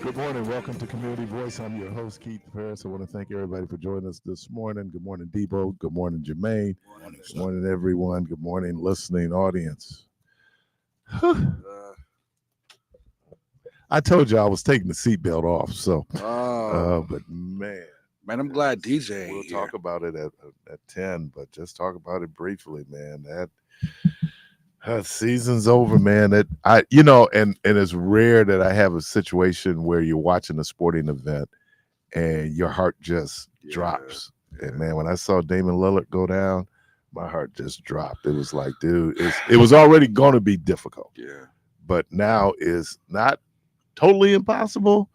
Good morning. Welcome to Community Voice. I'm your host, Keith Parris. I want to thank everybody for joining us this morning. Good morning, Debo. Good morning, Jermaine. Morning, Good morning, everyone. Good morning, listening audience. I told you I was taking the seatbelt off, but man, I'm glad DJ. We'll talk about it at 10, but just talk about it briefly, man. That season's over, man. And it's rare that I have a situation where you're watching a sporting event and your heart just drops. And man, when I saw Damon Lillard go down, my heart just dropped. It was like, dude, it was already going to be difficult. Yeah. But now is not totally impossible,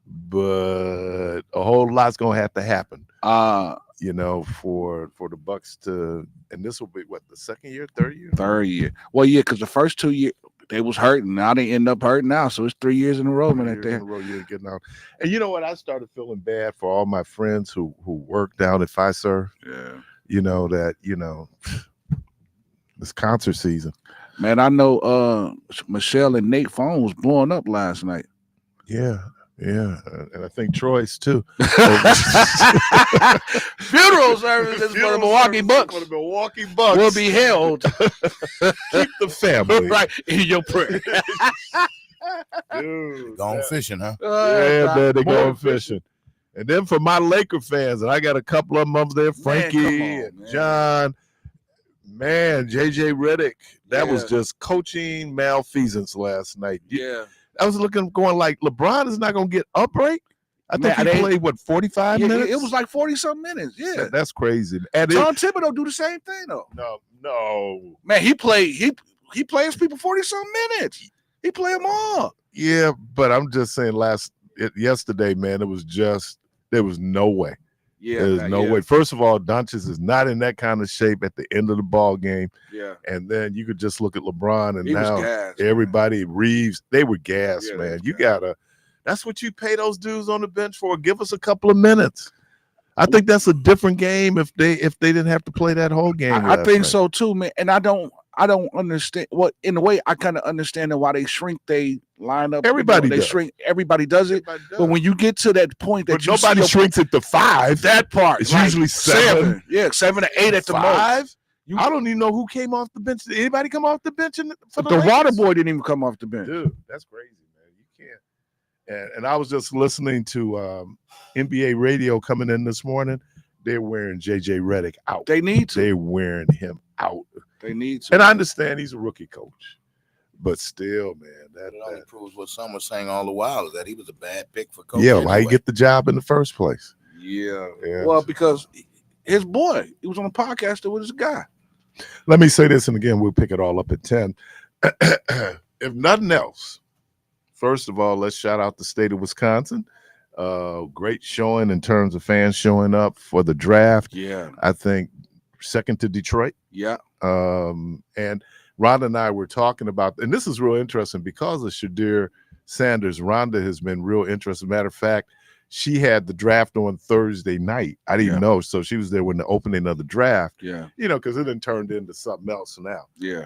but a whole lot's going to have to happen. For the Bucks to, and this will be what, the second year, third year? Third year. Well, yeah, because the first 2 years they was hurting. Now they end up hurting now. So it's 3 years in a row, man. In a row, you're getting out. And you know what? I started feeling bad for all my friends who work down at Fiserv. Yeah. It's concert season. Man, I know Michelle and Nate's phone was blowing up last night. Yeah. Yeah, and I think Troy's too. Funeral services for the Milwaukee Bucks. For the Milwaukee Bucks will be held. Keep the family right in your prayer. Dude, going fishing, huh? Yeah, man, they going fishing. And then for my Laker fans, and I got a couple of them up there, Frankie and John. Man, JJ Redick, that was just coaching malfeasance last night. Yeah. I was going like, LeBron is not going to get a break. I think he played, 45 minutes? It was like 40-something minutes, yeah. That's crazy. And John Thibodeau do the same thing, though. No. Man, he plays people 40-something minutes. He play them all. Yeah, but I'm just saying yesterday, man, there was no way. Yeah, there's no way. First of all, Doncic is not in that kind of shape at the end of the ball game. Yeah. And then you could just look at LeBron and he now gassed, everybody, Reeves, they were gassed, man. That's what you pay those dudes on the bench for. Give us a couple of minutes. I think that's a different game if they didn't have to play that whole game. I think so too, man. And I don't understand. Well, in a way, I kind of understand why they shrink they lineup. Everybody they does. shrink. Everybody does it. But when you get to that point that nobody shrinks it to 5, that part it's usually 7. Yeah, 7 to 8 at the most. I don't even know who came off the bench. Did anybody come off the bench for the Lakers? Water boy didn't even come off the bench. Dude, that's crazy, man. You can't. And I was just listening to NBA radio coming in this morning. They're wearing JJ Redick out. They need to. They're wearing him out. They need to. And I understand he's a rookie coach, but still, man, that only proves what some were saying all the while, is that he was a bad pick for coach. Yeah, why he get the job in the first place? Yeah. Well, because his boy, he was on a podcast with his guy. Let me say this, and again, we'll pick it all up at 10. If nothing else, first of all, let's shout out the state of Wisconsin. Great showing in terms of fans showing up for the draft. Yeah. I think second to Detroit. Yeah. And Rhonda and I were talking about, and this is real interesting because of Shadir Sanders. Rhonda has been real interesting. Matter of fact, she had the draft on Thursday night. I didn't know. So she was there when the opening of the draft. Yeah. Because it then turned into something else now. Yeah.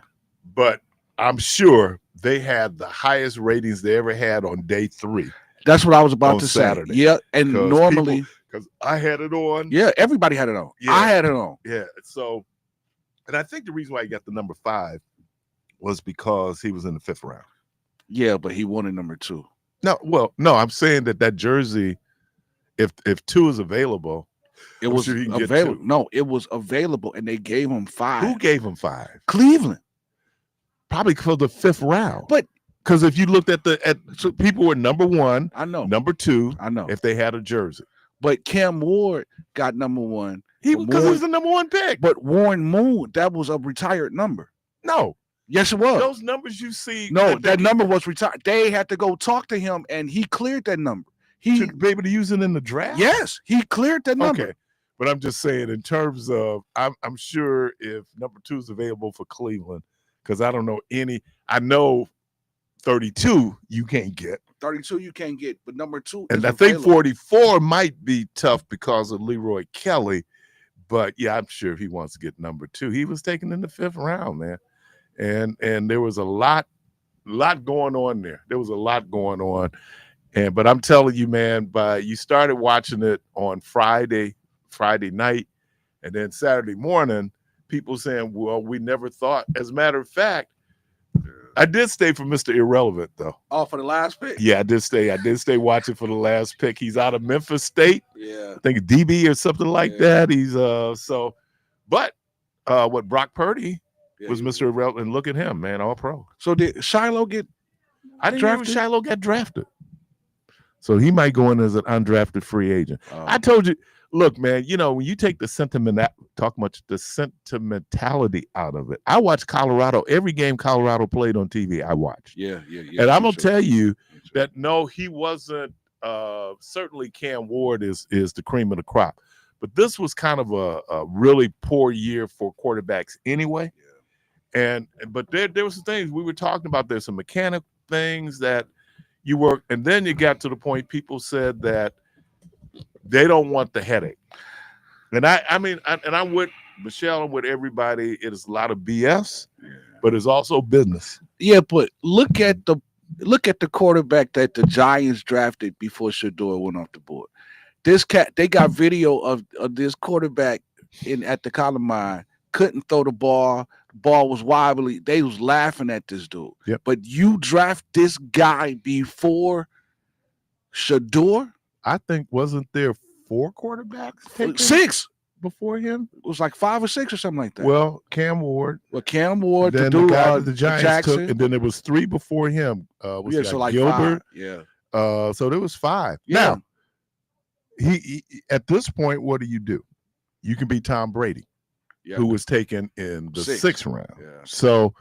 But I'm sure they had the highest ratings they ever had on day 3. That's what I was about to Saturday. say. Yeah. And normally, because I had it on. Yeah, everybody had it on. Yeah. I had it on. Yeah. So, and I think the reason why he got the number 5 was because he was in the 5th round. Yeah, but he wanted number 2. No, I'm saying that jersey, if 2 is available, it was available. No, it was available, and they gave him 5. Who gave him 5? Cleveland. Probably for the 5th round. But because if you looked so people were number 1, I know, number 2, I know, if they had a jersey. But Cam Ward got number 1. Because he was the number 1 pick. But Warren Moon, that was a retired number. No. Yes, it was. Those numbers you see. No, that number was retired. They had to go talk to him, and he cleared that number. He should be able to use it in the draft. Yes, he cleared that number. Okay, but I'm just saying, in terms of, I'm sure if number 2 is available for Cleveland, because I don't know any. I know 32 you can't get. 32 you can't get, but number 2 and is I available. think 44 might be tough because of Leroy Kelly. But yeah, I'm sure if he wants to get number 2, he was taken in the 5th round, man. And there was a lot going on there. There was a lot going on. But I'm telling you, man, you started watching it on Friday night, and then Saturday morning, people saying, well, we never thought. As a matter of fact, I did stay for Mr. Irrelevant, though. Oh, for the last pick? Yeah, I did stay. I did stay watching for the last pick. He's out of Memphis State. Yeah. I think DB or something like that. He's but what Brock Purdy was Mr. Irrelevant, and look at him, man, all pro. So did Shiloh get I didn't drafted? know Shiloh got drafted. So he might go in as an undrafted free agent. I told you, look, man, when you take the sentimentality out of it. I watched Colorado, every game Colorado played on TV, I watched. Yeah. And I'm going to tell you that, no, he wasn't, certainly Cam Ward is the cream of the crop. But this was kind of a really poor year for quarterbacks anyway. Yeah. But there were some things we were talking about. There's some mechanic things that you work, and then you got to the point people said that they don't want the headache. And I'm with Michelle and with everybody. It is a lot of BS, but it's also business. Yeah, but look at the quarterback that the Giants drafted before Shador went off the board. This cat, they got video of this quarterback at the Combine, couldn't throw the ball. The ball was wobbly. They was laughing at this dude. Yep. But you draft this guy before Shador? I think, wasn't there 4 quarterbacks taken 6 before him? It was like 5 or 6 or something like that. Well, Cam Ward. Cam Ward, Then the dude, the guy that the Giants Jackson. took, and then there was 3 before him. So like Gilbert. 5. Yeah. So there was 5. Yeah. Now, he at this point, what do? You can be Tom Brady, who was taken in the 6th round. Yeah. So,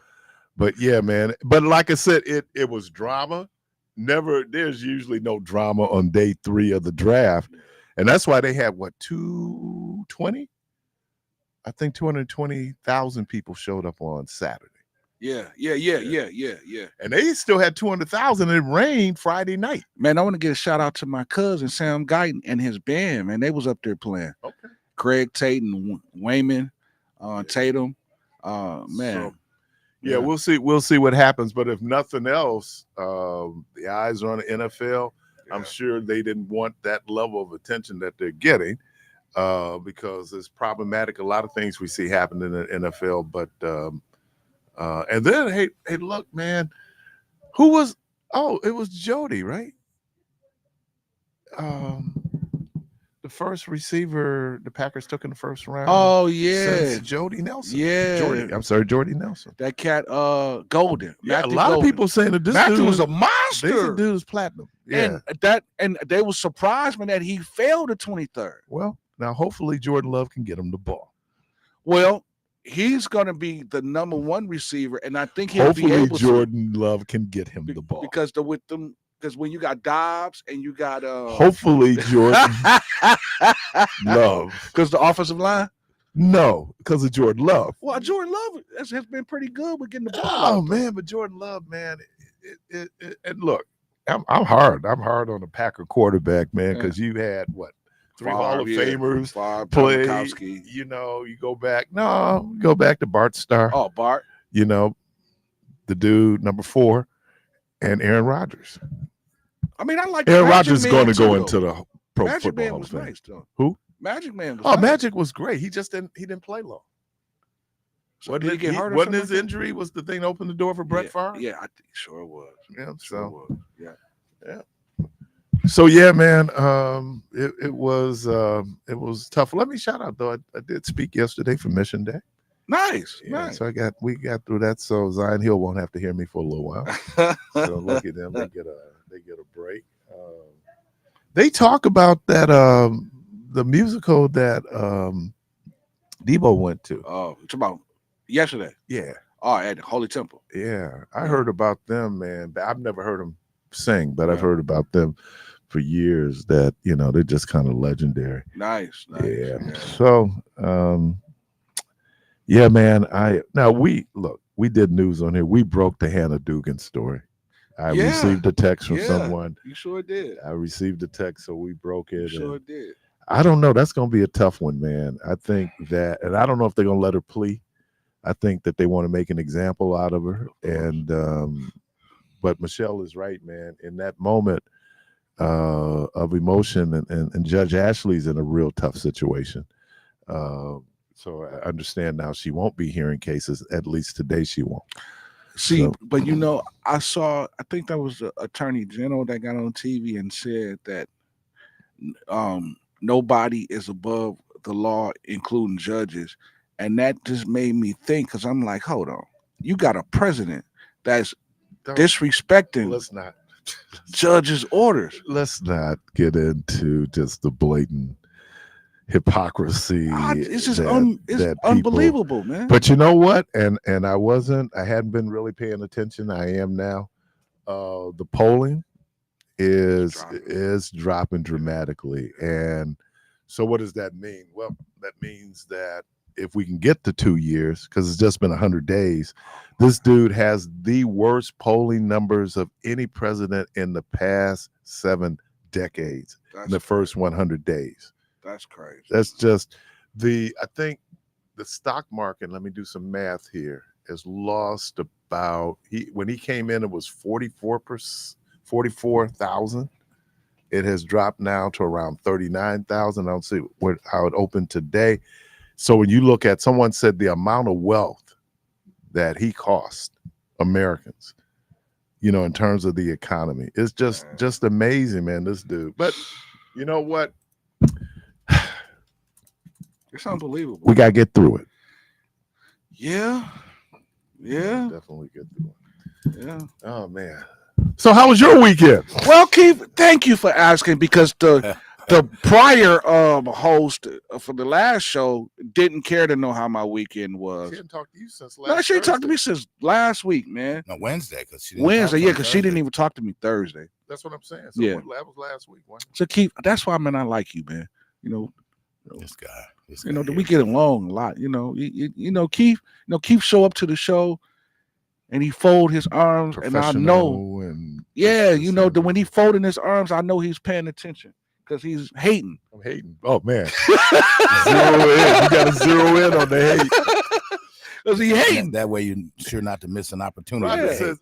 but yeah, man. But like I said, it was drama. There's usually no drama on day 3 of the draft. And that's why they had 220? I think 220,000 people showed up on Saturday. Yeah. And they still had 200,000. It rained Friday night. Man, I want to get a shout out to my cousin Sam Guyton and his band. Man, they was up there playing. Okay. Craig Tate and Wayman, Tatum. Man. So, we'll see what happens. But if nothing else, the eyes are on the NFL. Yeah. I'm sure they didn't want that level of attention that they're getting because it's problematic. A lot of things we see happen in the NFL. But and then, hey, look, man, who was? Oh, it was Jody, right? The first receiver the Packers took in the first round. Oh yeah, Jody Nelson. Yeah, Jordy Nelson. That cat, Golden. Yeah, a lot of people saying that this Matthew dude was a monster. This dude is platinum. Yeah, and they were surprised when that he failed at 23rd. Well, now hopefully Jordan Love can get him the ball. Well, he's going to be the number 1 receiver, and I think he'll hopefully be able Jordan Love can get him the ball because when you got Dobbs and you got hopefully Jordan Love, because the offensive line. No, because of Jordan Love. Well, Jordan Love has been pretty good with getting the ball. Oh man, but Jordan Love, man, and look, I'm hard. I'm hard on the Packer quarterback, man, because you had 3 Hall of Famers play. You go back. No, go back to Bart Starr. Oh, Bart. The dude number 4, and Aaron Rodgers. I mean, I like Aaron Rodgers is going to go into the Pro Magic Football Man Hall was of Fame. nice, though. Who? Magic Man was nice. Magic was great. He just didn't play long. So did he get hurt? Wasn't his injury was the thing that opened the door for Brett Favre? Yeah, I think sure it was. Yeah, sure it was. Yeah. So yeah, man, it was tough. Let me shout out though. I did speak yesterday for Mission Day. Nice. So we got through that. So Zion Hill won't have to hear me for a little while. So look at them. They get a break. They talk about that the musical that Debo went to. Oh, it's about yesterday. Yeah. Oh, at Holy Temple. Yeah, I heard about them, man. I've never heard them sing, but I've heard about them for years. That they're just kind of legendary. Nice. Yeah. So, yeah, man. We did news on here. We broke the Hannah Dugan story. I received a text from someone. You sure did. I received a text, so we broke it. You sure did. I don't know. That's going to be a tough one, man. I think that, and I don't know if they're going to let her plea. I think that they want to make an example out of her. And, but Michelle is right, man. In that moment, of emotion, and Judge Ashley's in a real tough situation. So I understand now she won't be hearing cases. At least today she won't. See, So- but I think that was the attorney general that got on TV and said that nobody is above the law, including judges. And that just made me think, because I'm like, hold on, you got a president that's Don't- disrespecting let's not judges' orders. let's not get into just the blatant hypocrisy. It's just it's that people- unbelievable, man. But you know what? And I hadn't been really paying attention. I am now. The polling is dropping dramatically. And so what does that mean? Well, that means that if we can get to 2 years, because it's just been 100 days, this dude has the worst polling numbers of any president in the past 7 decades in the first 100 days. That's crazy. That's just I think the stock market, let me do some math here, has lost about, when he came in, it was 44,000. It has dropped now to around 39,000. I don't see how it opened today. So when you look at, someone said the amount of wealth that he cost Americans, in terms of the economy, it's just amazing, man, this dude. But you know what? It's unbelievable. We got to get through it. Yeah. Definitely get through it. Yeah. Oh, man. So how was your weekend? Well, Keith, thank you for asking, because the prior host for the last show didn't care to know how my weekend was. She didn't talk to you since last No, she talked to Thursday. me since last week, man. No, Wednesday, because she Because she didn't even talk to me Thursday. That's what I'm saying. So Yeah. that was last week. So Keith, that's why, man, I like you, man. This guy. We get along a lot. Keith. Keith show up to the show, and he fold his arms, and I know, and that when he folding his arms, I know he's paying attention, because he's hating. I'm hating. Oh man, zero in. You got to zero in on the hate. Because he hating. That way you're sure not to miss an opportunity.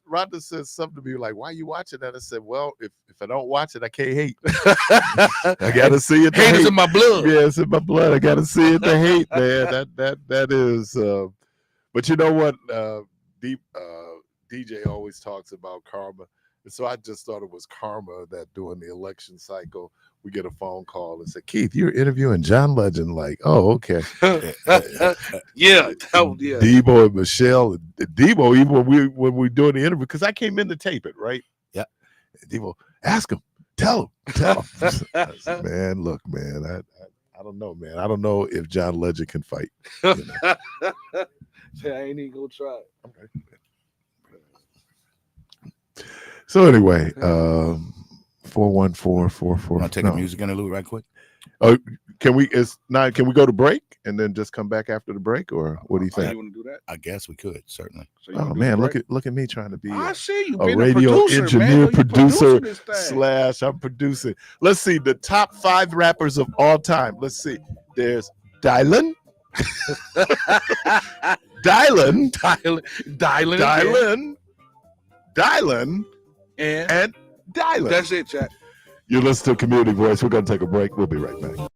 Rhonda says something to me like, "Why are you watching that?" I said, "Well, if I don't watch it, I can't hate. I got to see it. Hate is in my blood. Yeah, it's in my blood. I got to see it to hate, man. That is. But you know what? DJ always talks about karma, and so I just thought it was karma that during the election cycle, we get a phone call and say, "Keith, you're interviewing John Legend." Like, oh, okay. Yeah. Debo and Michelle, Debo, even when we doing the interview, because I came in to tape it, right? Yeah. Debo, ask him, tell him. I said, man, look, man, I don't know, man. I don't know if John Legend can fight. I ain't even gonna try. Okay. So anyway, 414-44. Want to take a music interlude right quick? Oh, can we go to break and then just come back after the break, or what do you think? You want to do that? I guess we could, certainly. So you Oh wanna do man, the break? look at me trying to be I see you a being radio a producer, engineer, man. You producer producing this thing. I'm producing. Let's see the top 5 rappers of all time. Let's see. There's Dylan, Dylan, and Dylan. That's it, chat. You're listening to Community Voice. We're going to take a break. We'll be right back.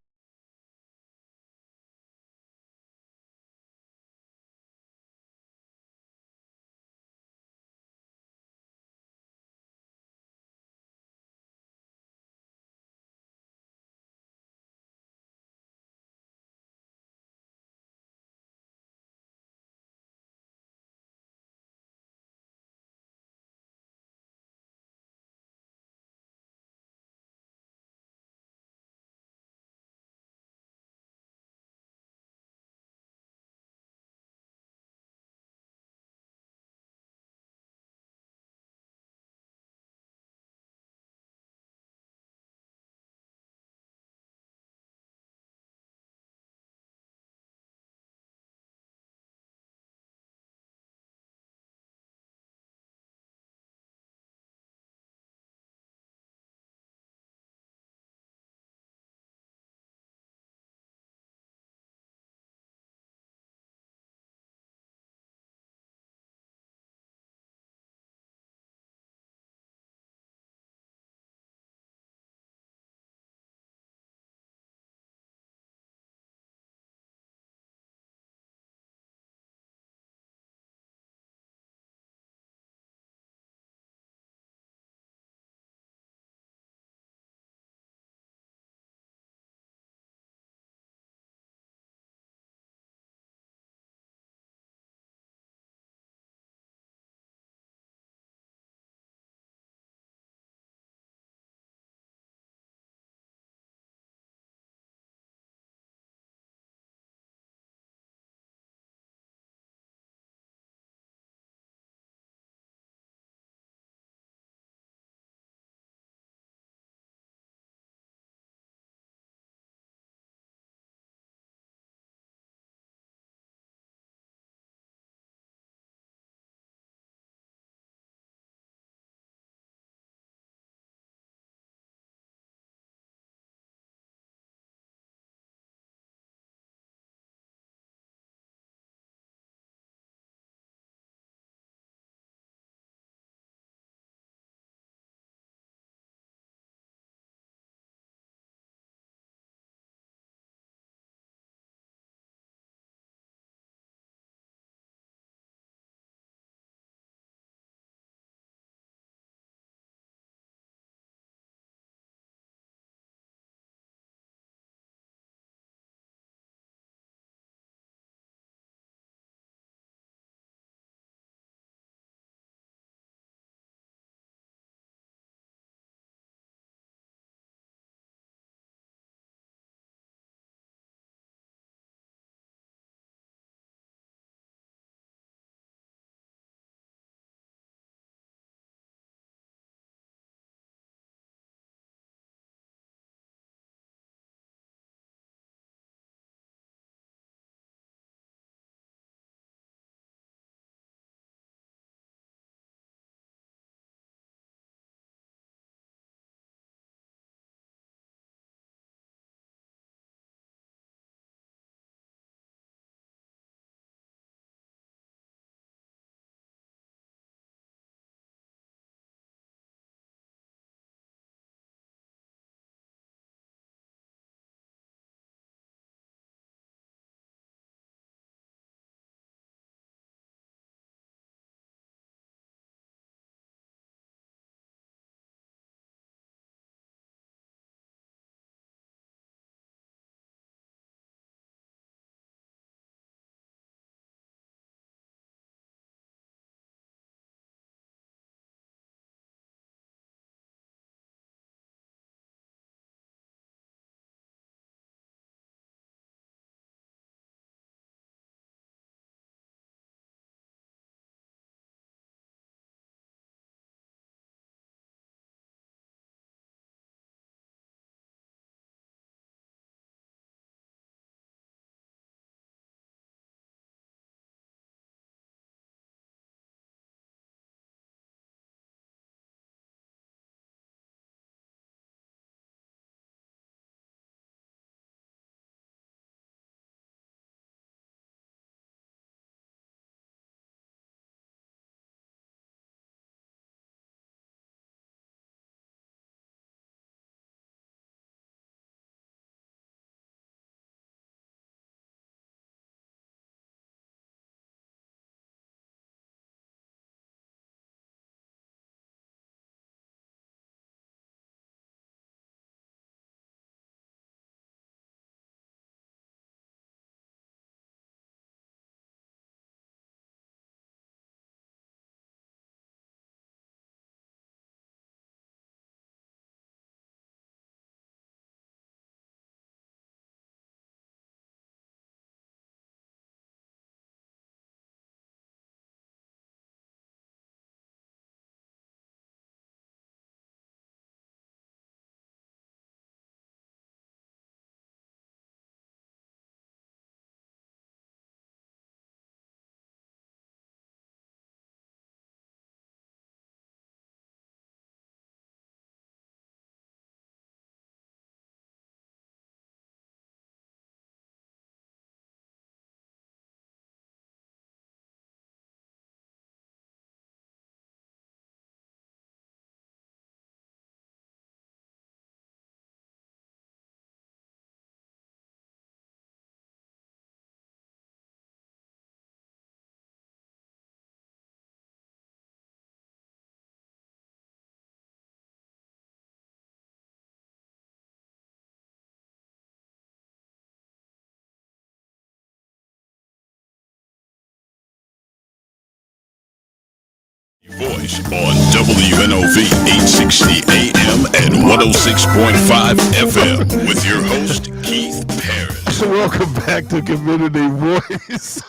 Choice on WNOV 860 AM and 106.5 FM with your host, Keith Parris. Welcome back to Community Voice.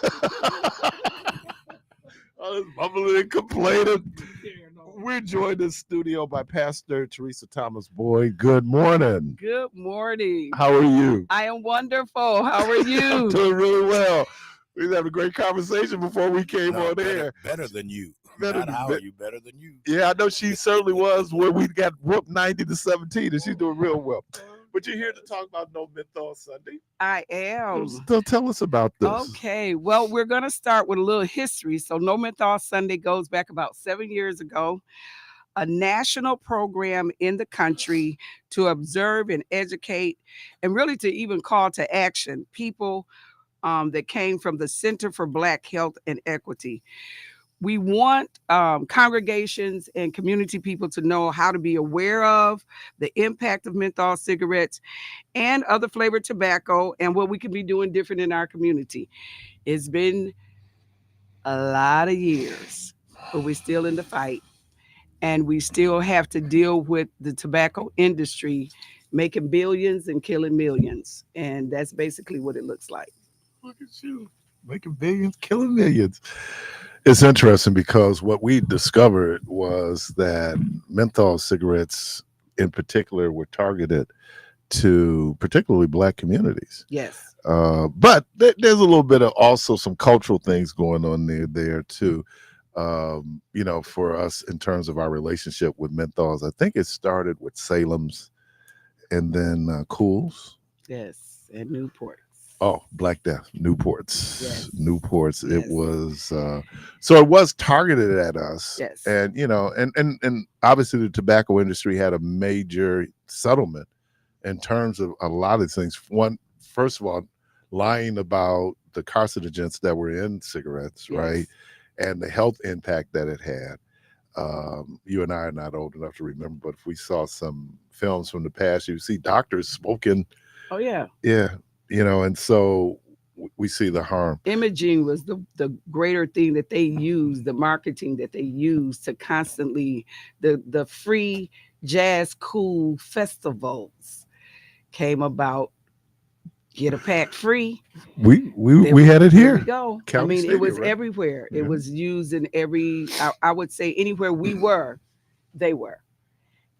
All this bubbling and complaining. We're joined in the studio by Pastor Teresa Thomas Boyd. Good morning. Good morning. How are you? I am wonderful. How are I'm you? doing really well. We was having a great conversation before we came on air. Better than you. Better Not than how be- are you better than you. Yeah, I know she certainly was when we got whooped 90-17, and she's doing real well. But you're here to talk about No Menthol Sunday. I am. So tell us about this. Okay. Well, we're going to start with a little history. So No Menthol Sunday goes back about 7 years ago. A national program in the country to observe and educate and really to even call to action people that came from the Center for Black Health and Equity. We want congregations and community people to know how to be aware of the impact of menthol cigarettes and other flavored tobacco and what we can be doing different in our community. It's been a lot of years, but we're still in the fight. And we still have to deal with the tobacco industry making billions and killing millions. And that's basically what it looks like. Look at you, making billions, killing millions. It's interesting because what we discovered was that menthol cigarettes in particular were targeted to particularly Black communities. Yes. But there's a little bit of also some cultural things going on there too. For us in terms of our relationship with menthols. I think it started with Salem's and then Cools. Yes. And Newport. Oh, Black Death, Newports. Yes. Newports. Yes. It was so it was targeted at us. Yes. And and obviously the tobacco industry had a major settlement in terms of a lot of things. First of all, lying about the carcinogens that were in cigarettes, Yes. right? And the health impact that it had. You and I are not old enough to remember, but if we saw some films from the past, you see doctors smoking. Oh, yeah. Yeah, and so we see the harm. Imaging was the greater thing that they used, the marketing that they used to constantly, the free jazz cool festivals came about. Get a pack free. We had it There here. we go. County it Stadium, was right? everywhere. Yeah. It was used in every, I would say anywhere we were, they were.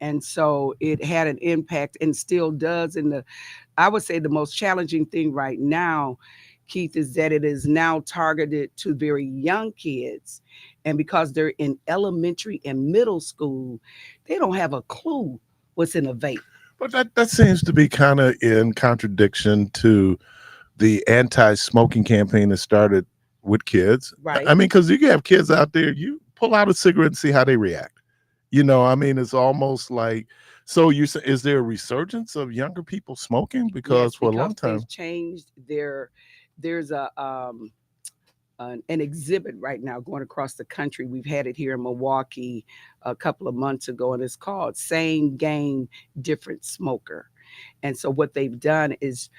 And so it had an impact and still does. I would say the most challenging thing right now, Keith, is that it is now targeted to very young kids. And because they're in elementary and middle school, they don't have a clue what's in a vape. But that seems to be kind of in contradiction to the anti-smoking campaign that started with kids. Right. I mean, because you can have kids out there, you pull out a cigarette and see how they react. It's almost like, so is there a resurgence of younger people smoking? Because Yes, for a long time, they've changed there's an exhibit right now going across the country. We've had it here in Milwaukee a couple of months ago, and it's called Same Game, Different Smoker. And so what they've done is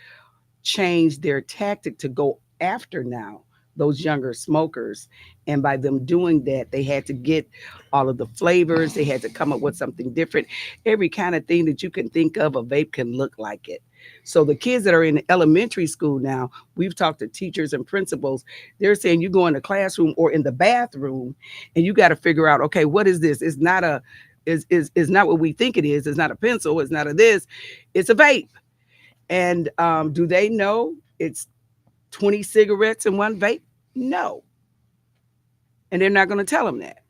change their tactic to go after now those younger smokers. And by them doing that, they had to get all of the flavors. They had to come up with something different. Every kind of thing that you can think of, a vape can look like it. So the kids that are in elementary school now, we've talked to teachers and principals. They're saying you go in the classroom or in the bathroom and you got to figure out, okay, what is this? It's not is not what we think it is. It's not a pencil. It's not a this. It's a vape. And do they know it's 20 cigarettes in one vape? No. And they're not going to tell them that.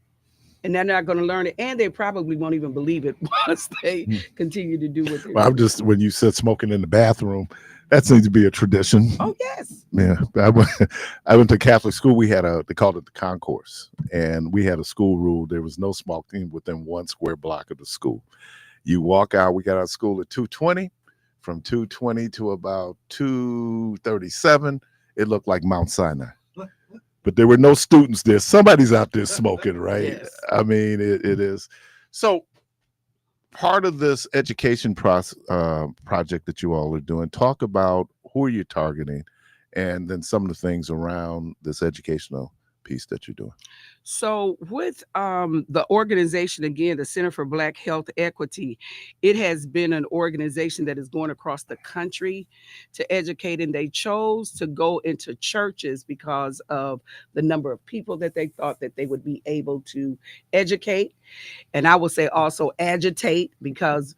And they're not going to learn it. And they probably won't even believe it once they continue to do what they're doing. when you said smoking in the bathroom, that seems to be a tradition. Oh, yes. Yeah. I went to Catholic school. They called it the concourse. And we had a school rule. There was no smoking within 1 square block of the school. You walk out, we got out of school at 2:20. From 2:20 to about 2:37, it looked like Mount Sinai. But there were no students there. Somebody's out there smoking, right? Yes. I mean, it is. So part of this education project that you all are doing, talk about who are you targeting and then some of the things around this educational piece that you're doing? So with the organization, again, the Center for Black Health Equity, it has been an organization that is going across the country to educate, and they chose to go into churches because of the number of people that they thought that they would be able to educate. And I would say also agitate, because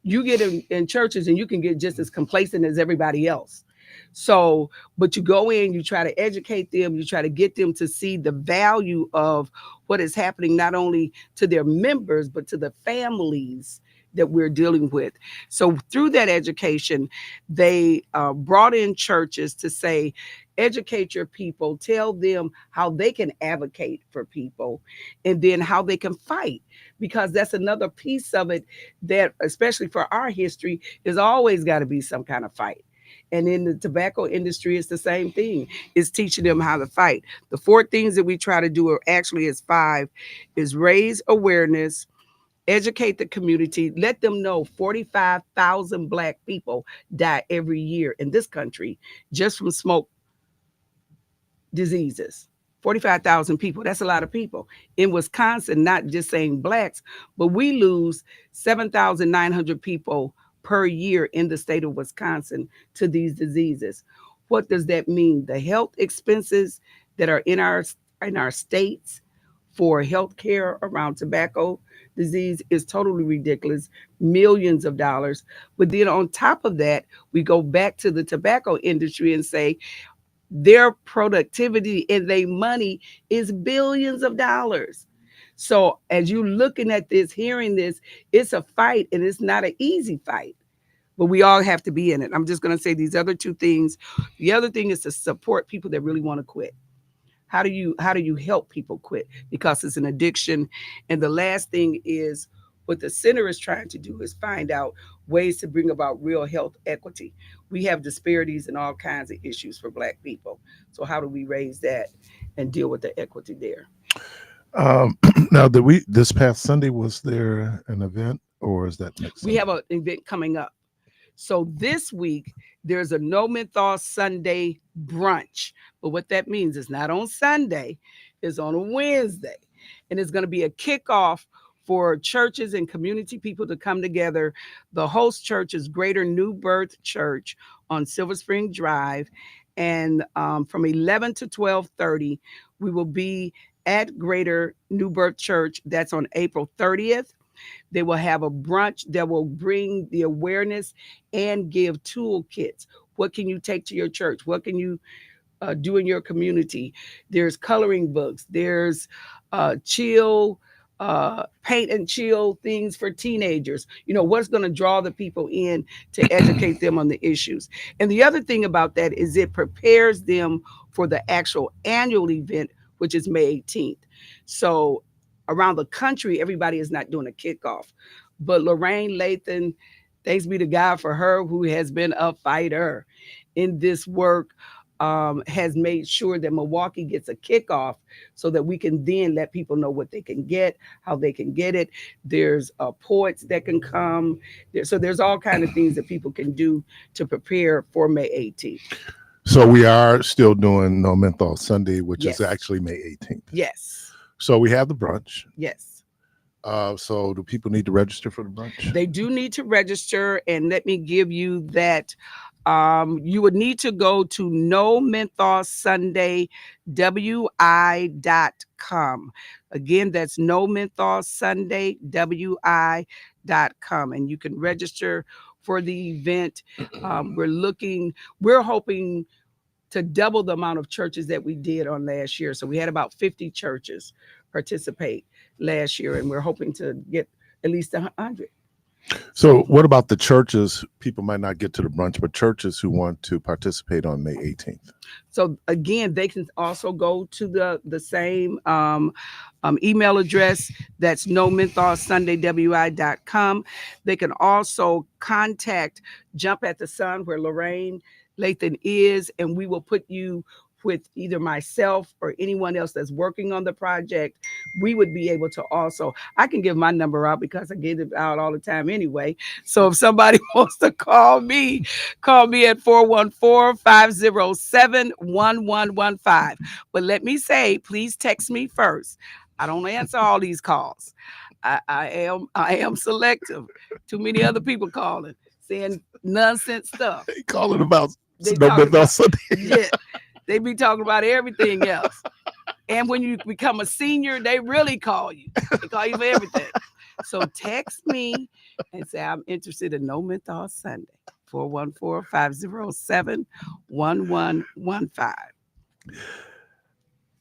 you get in churches and you can get just as complacent as everybody else. So, but you go in, you try to educate them, you try to get them to see the value of what is happening, not only to their members, but to the families that we're dealing with. So through that education, they brought in churches to say, educate your people, tell them how they can advocate for people, and then how they can fight, because that's another piece of it that, especially for our history, is always got to be some kind of fight. And in the tobacco industry, it's the same thing. It's teaching them how to fight. The 4 things that we try to do, are actually is 5, is raise awareness, educate the community, let them know 45,000 Black people die every year in this country just from smoke diseases. 45,000 people, that's a lot of people. In Wisconsin, not just saying Blacks, but we lose 7,900 people per year in the state of Wisconsin to these diseases. What does that mean? The health expenses that are in our states for health care around tobacco disease is totally ridiculous, millions of dollars. But then on top of that, we go back to the tobacco industry and say their productivity and their money is billions of dollars. So as you looking at this, hearing this, it's a fight, and it's not an easy fight, but we all have to be in it. I'm just going to say these other 2 things. The other thing is to support people that really want to quit. How do you help people quit? Because it's an addiction. And the last thing is, what the center is trying to do is find out ways to bring about real health equity. We have disparities in all kinds of issues for Black people. So how do we raise that and deal with the equity there? Now, this past Sunday, was there an event, or is that next We Sunday? have an event coming up. So this week, there's a No Menthol Sunday brunch. But what that means is not on Sunday, it's on a Wednesday. And it's going to be a kickoff for churches and community people to come together. The host church is Greater New Birth Church on Silver Spring Drive. And from 11 to 12:30, we will be at Greater New Birth Church. That's on April 30th. They will have a brunch that will bring the awareness and give toolkits. What can you take to your church? What can you do in your community? There's coloring books. There's chill, paint and chill things for teenagers. You know, what's going to draw the people in to educate them on the issues. And the other thing about that is it prepares them for the actual annual event, which is May 18th. So around the country, everybody is not doing a kickoff. But Lorraine Lathan, thanks be to God for her, who has been a fighter in this work, has made sure that Milwaukee gets a kickoff so that we can then let people know what they can get, how they can get it. There's poets that can come. So there's all kinds of things that people can do to prepare for May 18th. So we are still doing No Menthol Sunday, which Yes. is actually May 18th. Yes. So we have the brunch. Yes. So do people need to register for the brunch? They do need to register, and let me give you that. You would need to go to nomentholsundaywi.com. Again, that's nomentholsundaywi.com, and you can register for the event. We're hoping to double the amount of churches that we did on last year. So we had about 50 churches participate last year, and we're hoping to get at least 100. So what about the churches? People might not get to the brunch, but churches who want to participate on May 18th. So again, they can also go to the same email address. That's nomentholsundaywi.com. They can also contact Jump at the Sun, where Lorraine Lathan is, and we will put you with either myself or anyone else that's working on the project, we would be able to also, I can give my number out because I give it out all the time anyway. So if somebody wants to call me at 414-507-1115. But let me say, please text me first. I don't answer all these calls. I am selective. Too many other people calling, saying nonsense stuff. They calling about They no talking menthol about, Sunday. yeah, they be talking about everything else. And when you become a senior, they really call you. They call you for everything. So text me and say, I'm interested in No Menthol Sunday. 414-507-1115.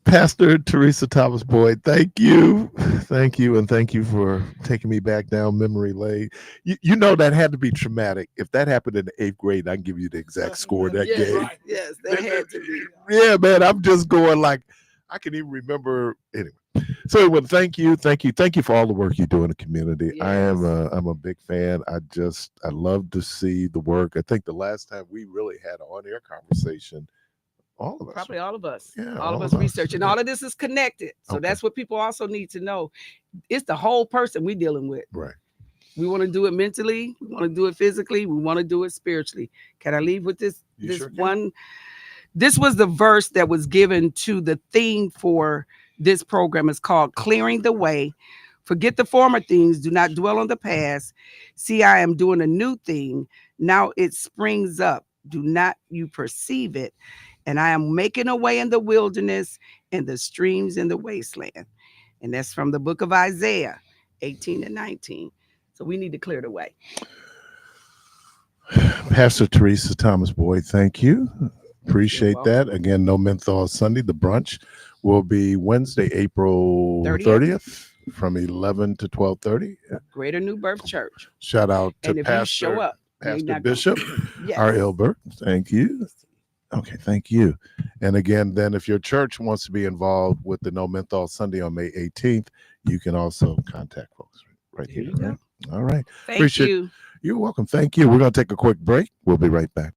Pastor Teresa Thomas Boyd, thank you. Thank you. And thank you for taking me back down memory lane. You know that had to be traumatic. If that happened in the 8th grade, I can give you the exact score that Yes, game. yes, that had to be. Yeah, man. I'm just going like I can even remember anyway. So anyway, thank you for all the work you do in the community. I'm a big fan. I love to see the work. I think the last time we really had an on-air conversation, all of us. Probably all of us. Yeah, all of us research. And all of this is connected. So that's what people also need to know. It's the whole person we're dealing with. Right. We want to do it mentally. We want to do it physically. We want to do it spiritually. Can I leave with this? One. This was the verse that was given to the theme for this program. It's called Clearing the Way. Forget the former things. Do not dwell on the past. See, I am doing a new thing. Now it springs up. Do not you perceive it? And I am making a way in the wilderness and the streams in the wasteland. And that's from the book of Isaiah 18 and 19. So we need to clear the way. Pastor Teresa Thomas Boyd, thank you. Appreciate that. Again, No Menthol Sunday. The brunch will be Wednesday, April 30th from 11 to 12:30. Greater New Birth Church. Shout out to and if you show up, Pastor Bishop yes. R. Ilbert. Thank you. Okay, thank you. And again, then if your church wants to be involved with the No Menthol Sunday on May 18th, you can also contact folks right here. Right? All right. Thank you. You're welcome. Thank you. We're going to take a quick break. We'll be right back.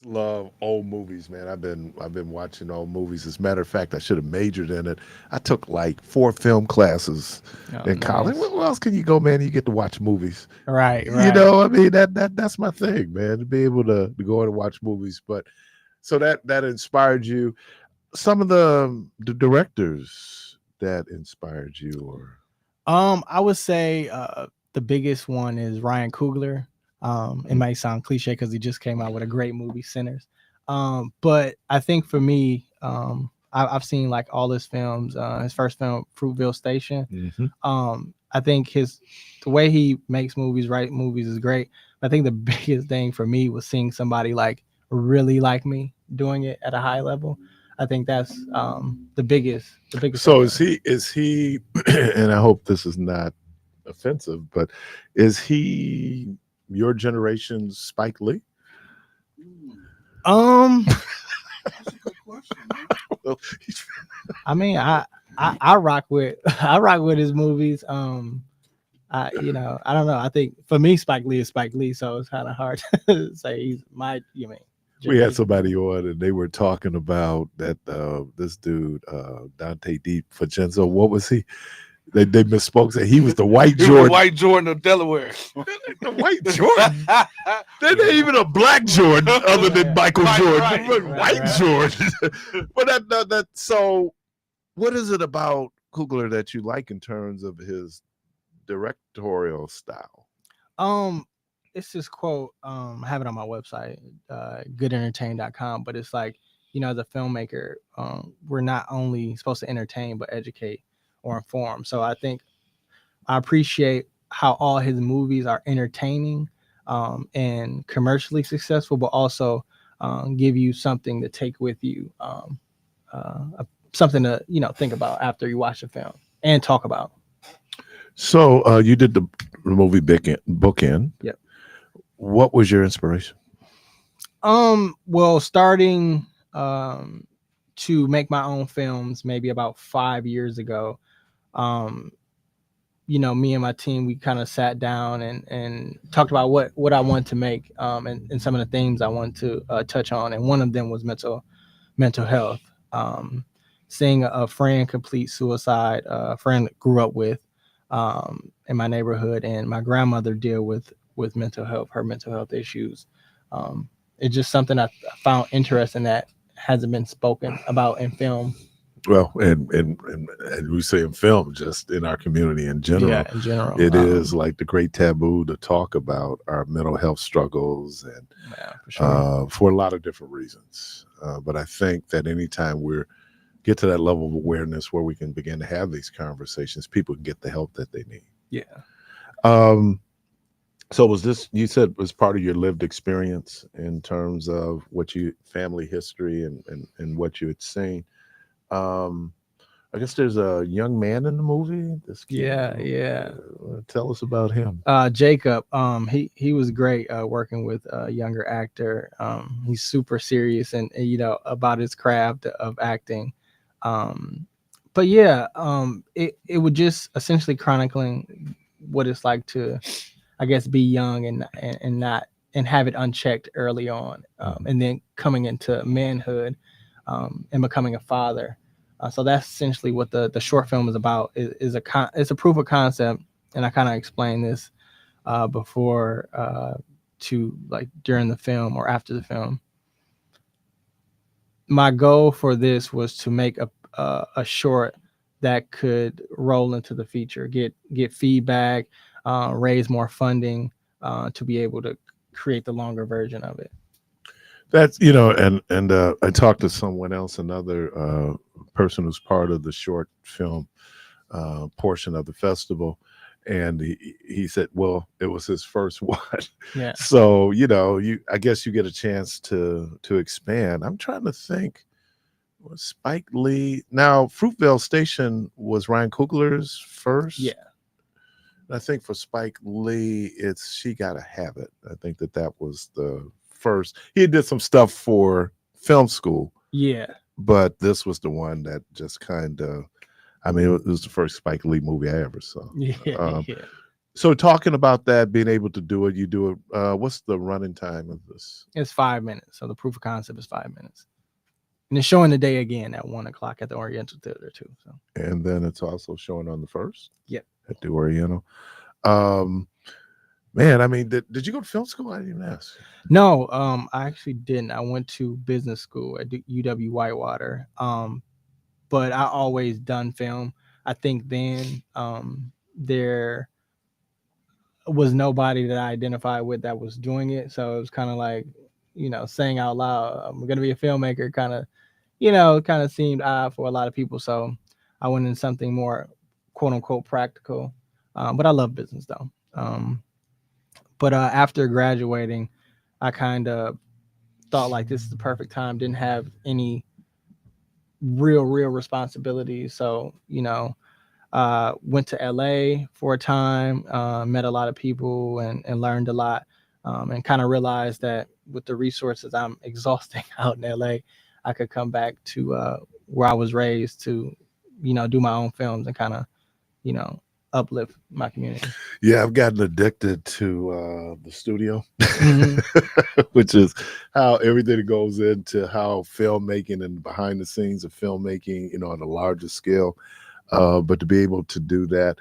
Love old movies, man. I've been watching old movies. As a matter of fact, I should have majored in it. I took like 4 film classes Oh, in college. nice. Where else can you go, man? You get to watch movies. Right, You right. know, I mean that's my thing, man. To be able to go and watch movies. But so that inspired you. Some of the directors that inspired you, or I would say the biggest one is Ryan Coogler. It might sound cliche because he just came out with a great movie, Sinners. But I think for me, I've seen like all his films. His first film, Fruitvale Station. I think the way he makes movies, write movies, is great. But I think the biggest thing for me was seeing somebody like really like me doing it at a high level. I think that's the biggest. so thing. is he and I hope this is not offensive, but is he your generation's Spike Lee? Um, That's a good question, man. Well, I mean, I rock with I rock with his movies. I don't know. I think for me, Spike Lee is Spike Lee, so it's kind of hard to say he's my. we had somebody on and they were talking about that this dude Dante DiVincenzo. What was he? They misspoke. Said he was the white He was Jordan. White Jordan of Delaware. The white Jordan. There ain't even a black Jordan other than Michael Right, Jordan. right, But right, white right. Jordan. But that so what is it about Coogler that you like in terms of his directorial style? It's this quote. I have it on my website, goodentertain.com. But it's like, as a filmmaker, we're not only supposed to entertain but educate or inform. So I think I appreciate how all his movies are entertaining and commercially successful, but also give you something to take with you, something to think about after you watch the film and talk about. So you did the movie Bookend. Yep. What was your inspiration? Well, starting to make my own films maybe about 5 years ago, me and my team, we kind of sat down and talked about what I wanted to make, and some of the themes I wanted to touch on, and one of them was mental health. Seeing a friend complete suicide, a friend that grew up with in my neighborhood, and my grandmother deal with mental health, her mental health issues. It's just something I found interesting that hasn't been spoken about in film. Well, and we say in film, just in our community in general. Yeah, in general, It is like the great taboo to talk about our mental health struggles, and yeah, for sure. for a lot of different reasons. But I think that anytime we get to that level of awareness where we can begin to have these conversations, people can get the help that they need. Yeah. So was this, you said, was part of your lived experience in terms of what you family history and what you had seen? I guess there's a young man in the movie. This kid, Yeah. Tell us about him. Jacob, he was great working with a younger actor. He's super serious and about his craft of acting. But yeah, it would just essentially chronicling what it's like to, I guess, be young and not and have it unchecked early on, and then coming into manhood and becoming a father. So that's essentially what the short film is about. It's a proof of concept, and I kind of explained this before to like during the film or after the film. My goal for this was to make a short that could roll into the feature, get feedback, raise more funding to be able to create the longer version of it. That's and I talked to someone else, another person who's part of the short film portion of the festival, and he said, well, it was his first one. Yeah. So I guess you get a chance to expand. I'm trying to think. Was Spike Lee, now Fruitvale Station was Ryan Coogler's first? Yeah. I think for Spike Lee, it's She Gotta Have It. I think that was the first. He did some stuff for film school. Yeah. But this was the one that just kind of, I mean, it was the first Spike Lee movie I ever saw. Yeah. So talking about that, being able to do it, you do it. What's the running time of this? It's 5 minutes. So the proof of concept is 5 minutes. And it's showing the day again at 1:00 at the Oriental Theater too. So And then it's also showing on the 1st. Yep. At the Oriental. Man, I mean, did you go to film school? I didn't even ask. no, I actually didn't. I went to business school at UW Whitewater. But I always done film. I think then there was nobody that I identified with that was doing it. So it was kind of like, saying out loud, I'm gonna be a filmmaker, kind of seemed odd for a lot of people. So I went in something more quote unquote practical. But I love business though. But after graduating, I kind of thought like this is the perfect time. Didn't have any real responsibilities. So, went to LA for a time, met a lot of people and learned a lot, and kind of realized that with the resources I'm exhausting out in LA, I could come back to where I was raised to, do my own films and kind of, uplift my community. Yeah, I've gotten addicted to the studio, Mhm. which is how everything goes into how filmmaking and behind the scenes of filmmaking, on a larger scale. But to be able to do that.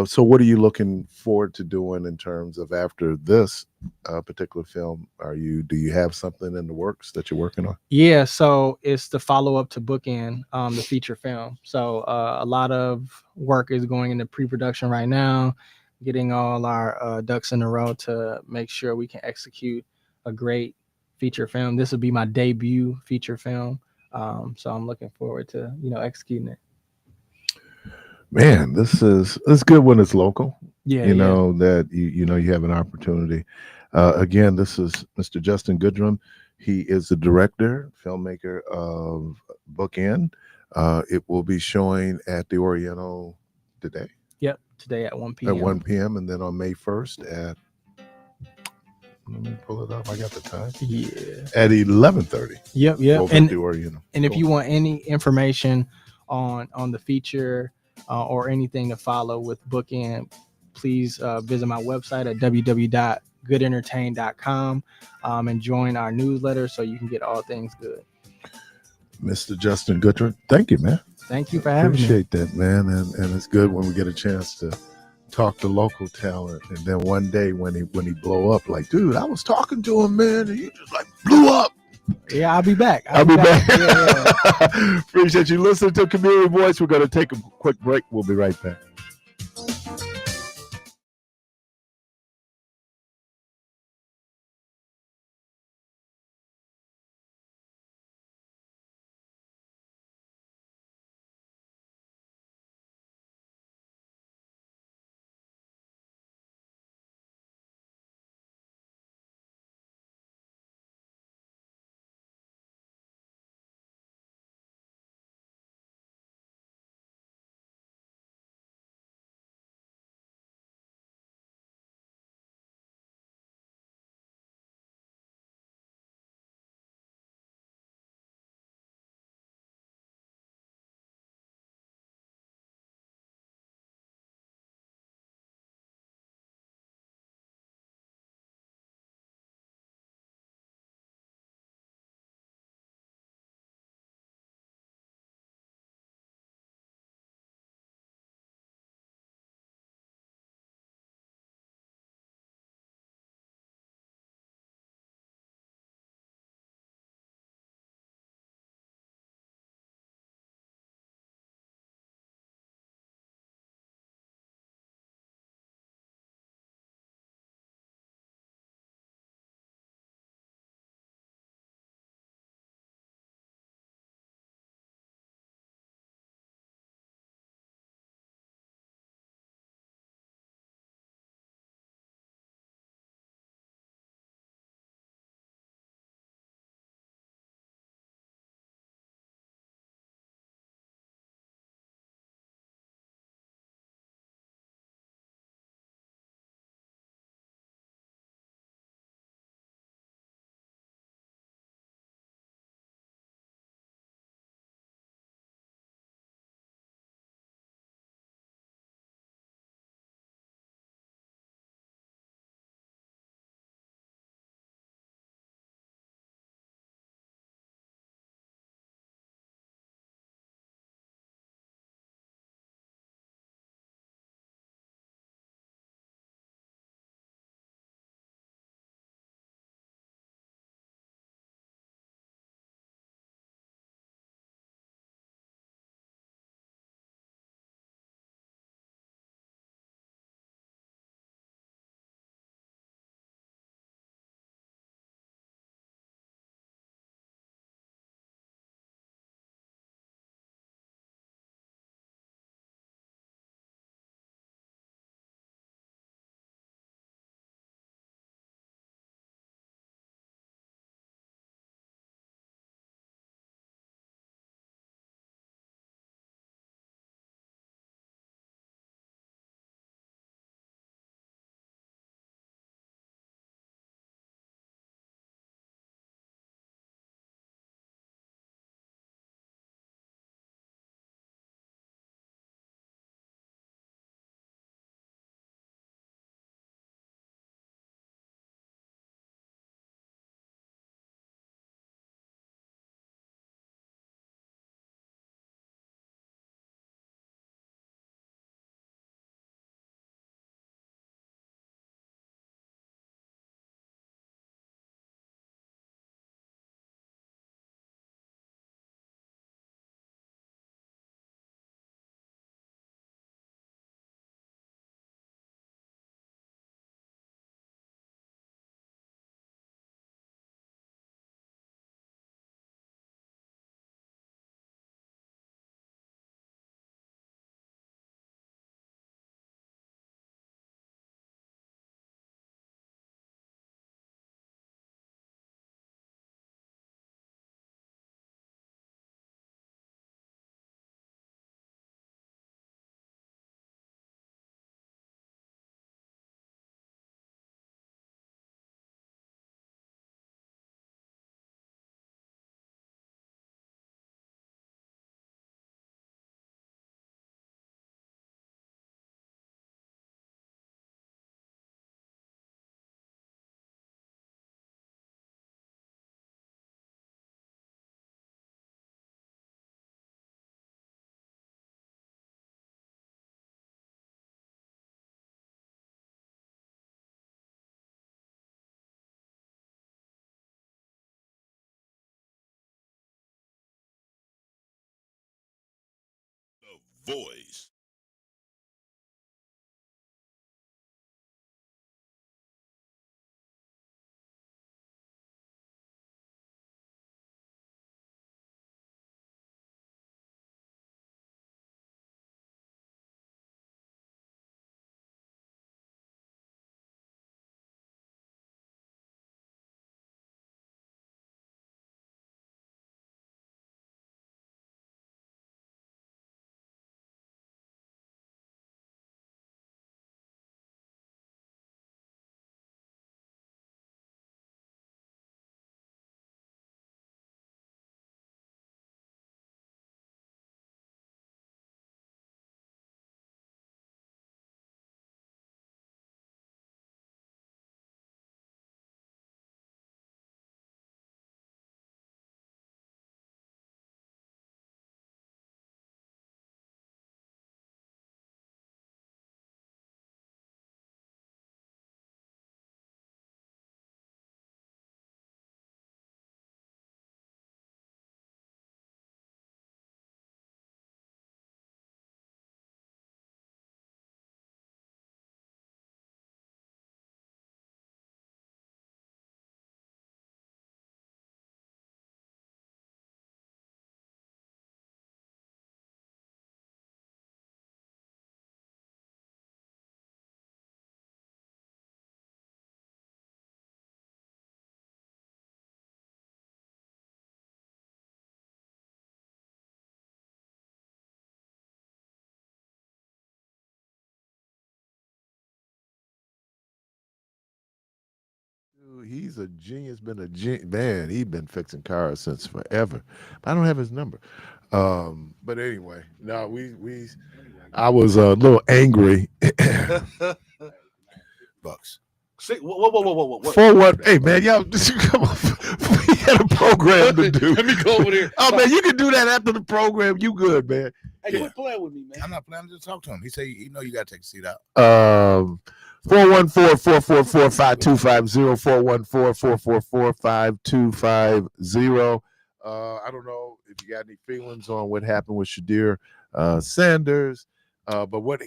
So what are you looking forward to doing in terms of after this particular film? Do you have something in the works that you're working on? Yeah, so it's the follow up to Bookend, the feature film. So a lot of work is going into pre-production right now, getting all our ducks in a row to make sure we can execute a great feature film. This will be my debut feature film, so I'm looking forward to executing it. Man, it's good when it's local. Yeah, That you have an opportunity. Again, this is Mr. Justin Goodrum. He is the director, filmmaker of Bookend. It will be showing at the Oriental today Yep. Today at 1 at p.m. 1 p.m. and then on May 1st at, let me pull it up. I got the time. Yeah. At 11:30. Yep. Over at the Oriental. And if you want any information on the feature or anything to follow with Bookend, please visit my website at www.goodentertain.com and join our newsletter so you can get all things good. Mr. Justin Goodrum, thank you, man. Thank you for having me. Appreciate that, man. And it's good when we get a chance to talk to local talent. And then one day when he blow up, like, dude, I was talking to him, man, and you just like blew up. Yeah, I'll be back. I'll be back. Yeah. Appreciate you listening to Community Voice. We're going to take a quick break. We'll be right back. voice. Dude, he's a genius, been a man. He's been fixing cars since forever. But I don't have his number. But anyway, no, I was a little angry. Bucks. Whoa. For what? Hey man, y'all, come on. We got a program to do. Let me go over there. Oh man, you can do that after the program. You good, man? Hey, quit playing with me, man. I'm not planning to talk to him. He said, you know, you got to take a seat out. 414-444-5250, 414-444-5250. I don't know if you got any feelings on what happened with Shadir Sanders, but what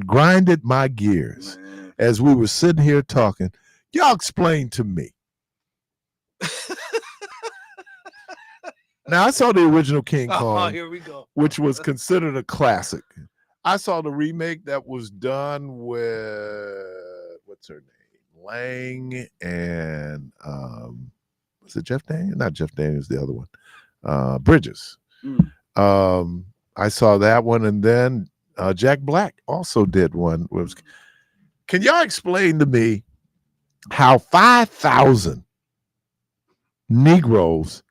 grinded my gears as we were sitting here talking, y'all explain to me. Now, I saw the original King Kong, Here we go. which was considered a classic. I saw the remake that was done with, what's her name? Lang and, was it Jeff Daniels? Not Jeff Daniels, the other one. Bridges. I saw that one, and then Jack Black also did one. Can y'all explain to me how 5,000 Negroes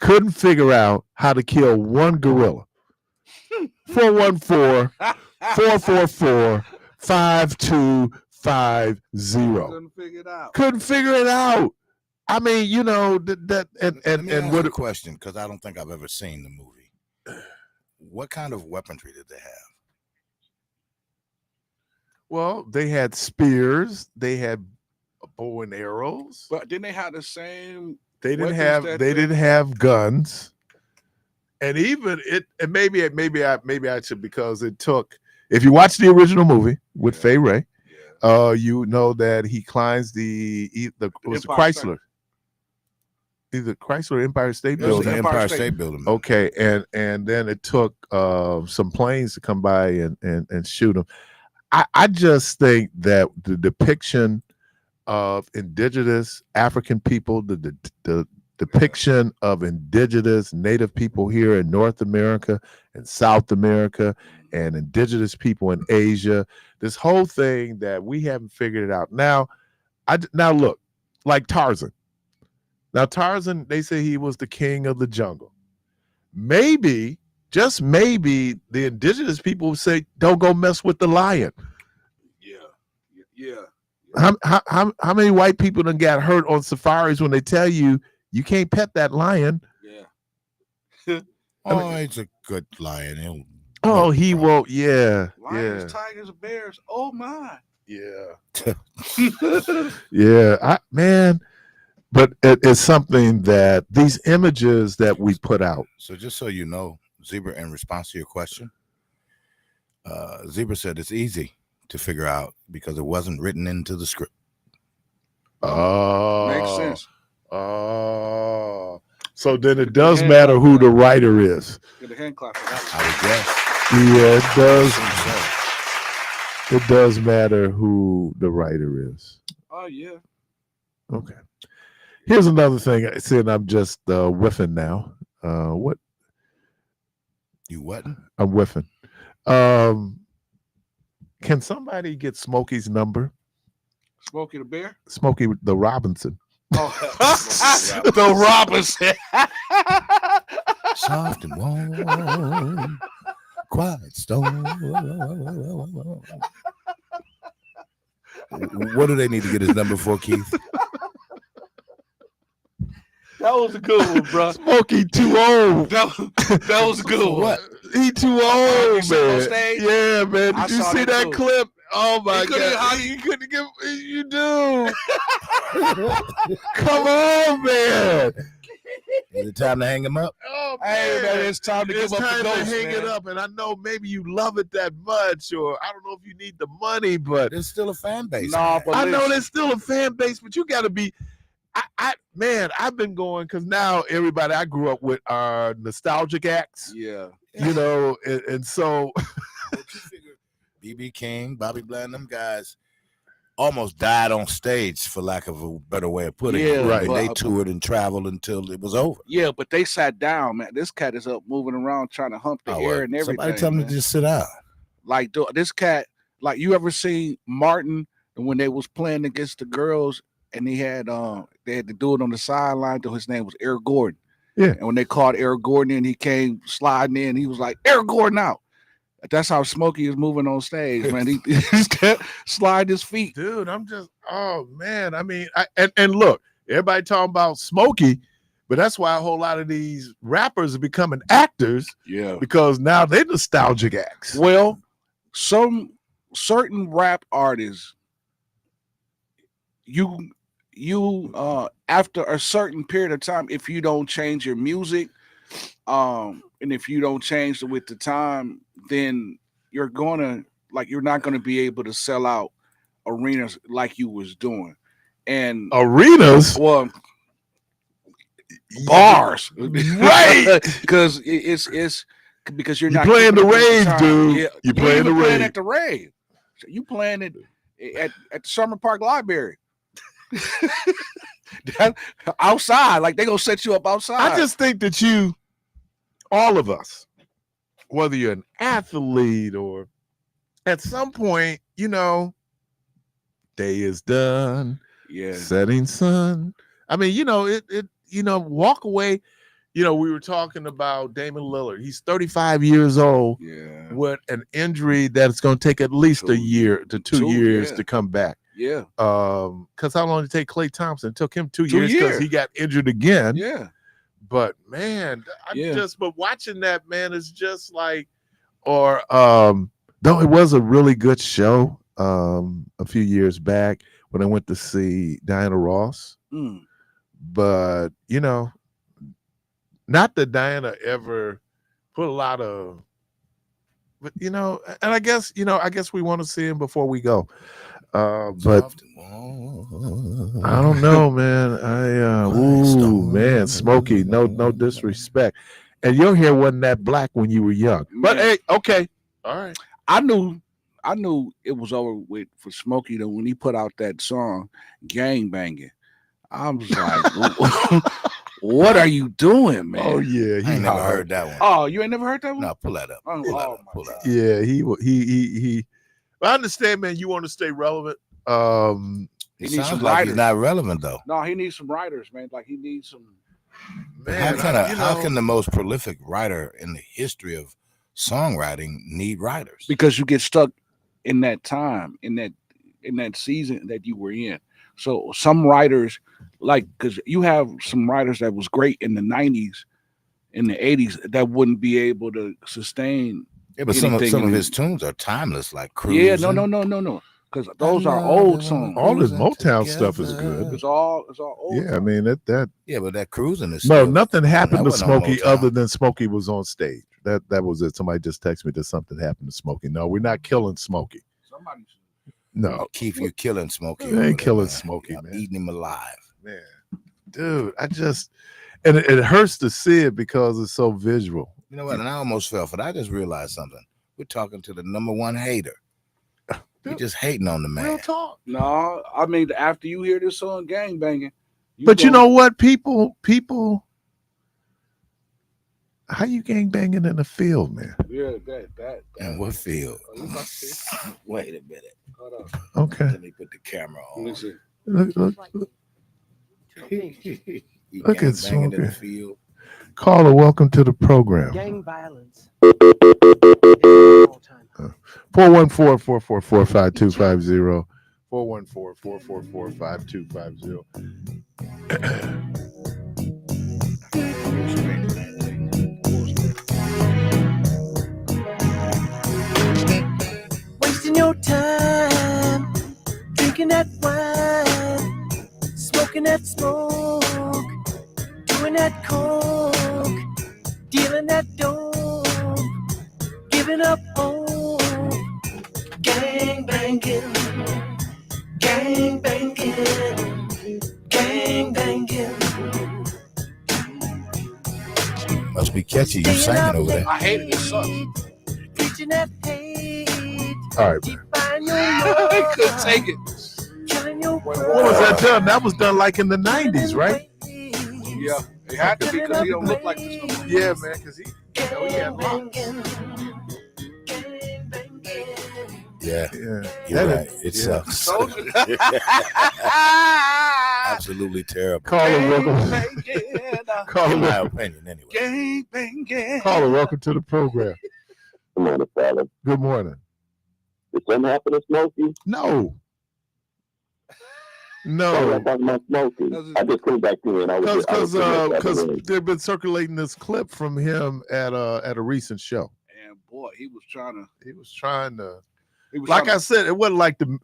couldn't figure out how to kill one gorilla? 414-444-5250. Couldn't figure it out. I mean, you know, Let me ask what you a question, because I don't think I've ever seen the movie. What kind of weaponry did they have? Well, they had spears, they had bow and arrows. But didn't they have the same? They didn't weapons have that didn't have guns. And even maybe I should, because it took, if you watch the original movie with Fay Ray, you know that he climbs the Chrysler. Either Chrysler or Empire State It was Building. the Empire State Building. Okay, and then it took some planes to come by and shoot him. I just think that the depiction of indigenous African people, the depiction of indigenous Native people here in North America and South America, and indigenous people in Asia, this whole thing that we haven't figured it out. Now look, like Tarzan. Now Tarzan, they say he was the king of the jungle. Maybe, just maybe, the indigenous people say, don't go mess with the lion. Yeah. How many white people done got hurt on safaris when they tell you you can't pet that lion? Yeah. It's a good lion. He won't. Yeah. Lions, tigers, bears. Oh my. Yeah. Yeah. But it's something that these images that we put out. So just so you know, Zebra, in response to your question, Zebra said it's easy to figure out because it wasn't written into the script. Oh, Makes sense. Oh, so then it Get the does hand matter clap who for the that. writer is. Get a hand clap for that. I would guess. Yeah, it does. So. It does matter who the writer is. Oh yeah. Okay. Here's another thing. Seeing I'm just whiffing now. What? You what? I'm whiffing. Can somebody get Smokey's number? Smokey the Bear. Smokey the Robinson. Oh, the Robinson. Soft and warm, quiet storm. What do they need to get his number for, Keith? That was a good one, bro. Smokey too old. That was a good one. What? He too you old, seen him on man. stage? Yeah, man. I Did you saw see that that too. clip? Oh my couldn't- god. He couldn't give you do. Come on, man. Is it time to hang him up? Oh, Hey, man, it's time to It's give up time the to ghost, hang man. it up. And I know maybe you love it that much, or I don't know if you need the money, but There's still a fan base. Nah, but I know listen. there's still a fan base, but you got to be. I've been going because now everybody I grew up with are nostalgic acts, Yeah. you know, and so BB King, Bobby Bland, them guys almost died on stage, for lack of a better way of putting it. Yeah, right. And they but- toured and traveled until it was over. Yeah, but they sat down, man. This cat is up moving around trying to hump the Oh, air well, and everything. somebody tell him man. to just sit down. Like this cat, like you ever seen Martin when they was playing against the girls and they had to do it on the sideline till his name was Eric Gordon. Yeah. And when they called Eric Gordon in, he came sliding in. He was like, Eric Gordon out. That's how Smokey is moving on stage, man. He just kept sliding his feet. dude, I'm just, oh man. I mean, and look, everybody talking about Smokey, but that's why a whole lot of these rappers are becoming actors Yeah. because now they're nostalgic acts. Well, some certain rap artists, you after a certain period of time, if you don't change your music, and if you don't change it with the time, then you're not gonna be able to sell out arenas like you was doing. And Arenas, well, bars, right? Because it's because you're You not playing keeping the up with rave, time. dude. Yeah, You playing ain't even the playing rave. at the rave. You playing it at the Summer Park Library. Outside, like they gonna set you up outside. I just think that all of us, whether you're an athlete or at some point, day is done, yeah. setting sun. I mean, walk away. We were talking about Damon Lillard. He's 35 years old Yeah. with an injury that's going to take at least a year to 2 years yeah. to come back. Yeah. Because how long did it take Klay Thompson? It took him 2 2 years because years. he got injured again. Yeah. But man, Yeah. but watching that, man, is just like, though it was a really good show a few years back when I went to see Diana Ross. Mm. But not that Diana ever put a lot of, but and I guess we want to see him before we go. But Soft and warm. I don't know, man. Man, Smokey, no disrespect. And your hair wasn't that black when you were young. But Man. hey, okay. All right. I knew it was over with for Smokey though when he put out that song "Gang Banging." I was like, "What are you doing, man?" Oh yeah, I ain't never heard that one. Oh, you ain't never heard that one? No, pull that up. Oh, Pull that oh up. my Pull that up. Yeah, he. I understand, man. You want to stay relevant. He It needs sounds some like he's writers. not relevant though. No, he needs some writers, man. Like he needs some. Man, How can the most prolific writer in the history of songwriting need writers? Because you get stuck in that time, in that season that you were in. So some writers, like, because you have some writers that was great in the 90s, in the 80s, that wouldn't be able to sustain. Yeah, but some anything of in his it. tunes are timeless, like Yeah, Cruising. no. Because those are old songs. All his Motown stuff is good. It's all old. Yeah, I songs. mean that. Yeah, but that Cruising is No, still, nothing happened that to wasn't on Smokey Motown. other than Smokey was on stage. That was it. Somebody just texted me that something happened to Smokey. No, we're not killing Smokey. Somebody. No, Keith, you're killing Smokey. You ain't killing man. Smokey, I'm man. eating him alive. Man, dude, and it hurts to see it because it's so visual. You know what? And I almost fell for that. I just realized something. We're talking to the number one hater. You're just hating on the man. Real talk. No, I mean after you hear this song, gang banging. But you know what, people, how you gang banging in the field, man? Yeah, that. And what field? Oh, Wait a minute. hold on. Okay. Let me put the camera Let me on. see. Look You Look gang at banging in the Smokey. field. Caller, welcome to the program. Gang violence. 414-444-5250. 414-444-5250. Wasting your time, drinking that wine, smoking that smoke, doing that coke, dealing that dope, giving up hope, gang banging, gang banging, gang banging. Must be catchy. You singing over there. I hate it. It sucks. Preaching that hate. All right. Define your I couldn't love. take it. Killing your What was that done? That was done like in the 90s, right? Yeah, it had to be because he don't look like this no more. Yeah, man, because he had locks. Yeah, Yeah. you're That right. It yeah. sucks. Soldier. Absolutely terrible. Caller, welcome. In my opinion, anyway. Gang banging. Caller, welcome to the program. Good morning, fella. Good morning. Did something happen to Smokey? No. I'm No. talking about Smokey. I just came back in. Because they've been circulating this clip from him at a recent show. And boy, he was trying to. Like I said, it wasn't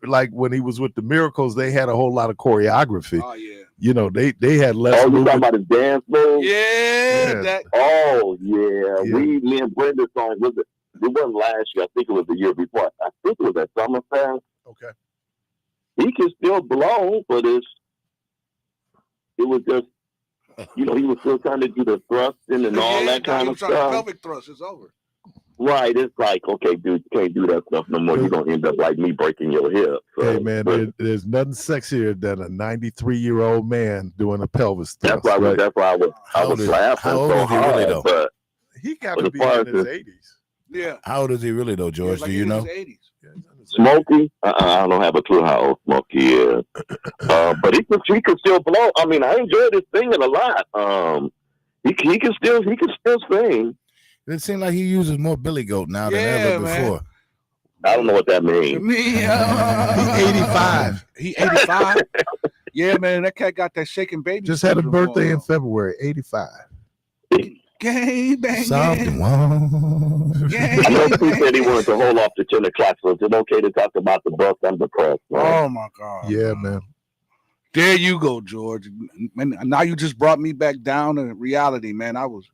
like when he was with the Miracles, they had a whole lot of choreography. Oh yeah. You know, they had less Oh, you movement. talking about his dance move? Yeah, Yeah. that. Oh, yeah. Yeah. Me and Brenda song, it wasn't last year. I think it was the year before. I think it was at Summerfest. Okay. He can still blow, but it was just, he was still trying to do the thrusting and all that kind of stuff. Pelvic thrust is over. Right. It's like, okay, dude, you can't do that stuff no more. You're going to end up like me breaking your hip. So, Hey, man, there's nothing sexier than a 93-year-old man doing a pelvis thrust. That's why I was laughing how old so is he really, hard, though? but He got But to as be far in as his the- 80s. Yeah. How old is he really, though, George? Like Do you in know? his 80s. Yeah, he's in his 80s. Smokey, I don't have a clue how old Smokey is. But he can still blow. I mean, I enjoyed his singing a lot. He can still sing. It seems like he uses more Billy Goat now than Yeah, ever man. before. I don't know what that means. Me, He's 85. He 85. Yeah, man, that cat got that shaking baby. Just had a syndrome birthday going in on. February, 85. Gang banging. Something wrong. Gang I know Steve said he banging. wanted to hold off to 10 o'clock, so is it okay to talk about the bus? I'm depressed, man. Oh my God. Yeah, man. There you go, George. Man, now you just brought me back down to reality, man. I was.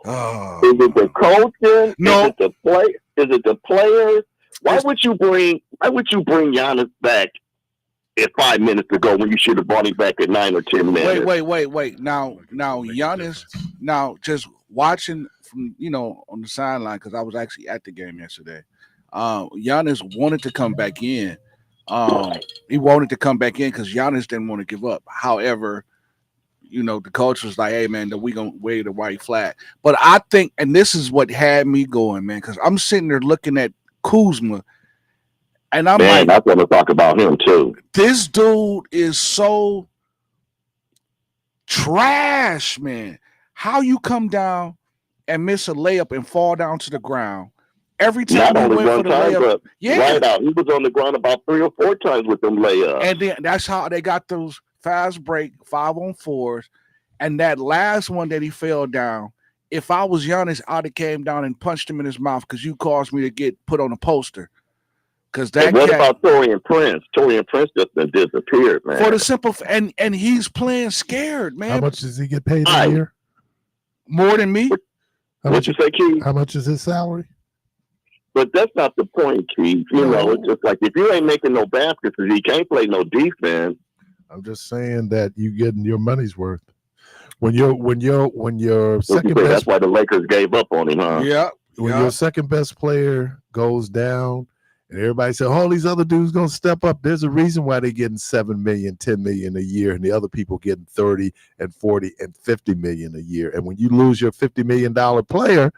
Oh. Is it the coaching? No. Is it the play? Is it the players? Why would you bring Giannis back at 5 minutes ago when you should have brought him back at 9 or 10 minutes? Wait. Now, Giannis. Now, just watching from on the sideline because I was actually at the game yesterday. Giannis wanted to come back in. He wanted to come back in because Giannis didn't want to give up. However, the coach was like, "Hey, man, we gonna wave the white flag." But I think, and this is what had me going, man, because I'm sitting there looking at Kuzma, and I'm Man, like, I want to talk about him too. this dude is so trash, man. How you come down and miss a layup and fall down to the ground every time Not he only went one for the time, layup? but Yeah, right out. He was on the ground about 3 or 4 times with them layups. and then that's how they got those fast break 5-on-4s, and that last one that he fell down. If I was Giannis, I'd have came down and punched him in his mouth because you caused me to get put on a poster. Because that And what cat, about Torian Prince? Torian Prince just done disappeared, man. for the simple and he's playing scared, man. How much does he get paid Aye. a year? More than me. What you say, Keith? How much is his salary? But that's not the point, Keith. You know, it's just like if you ain't making no baskets, he can't play no defense. I'm just saying that you getting your money's worth. When your second That's best, why the Lakers gave up on him, huh? Yeah. when your second best player goes down, and everybody said, "Oh, these other dudes gonna step up." There's a reason why they're getting $7 million, $10 million a year, and the other people getting 30 and 40 and 50 million a year. And when you lose your $50 million player,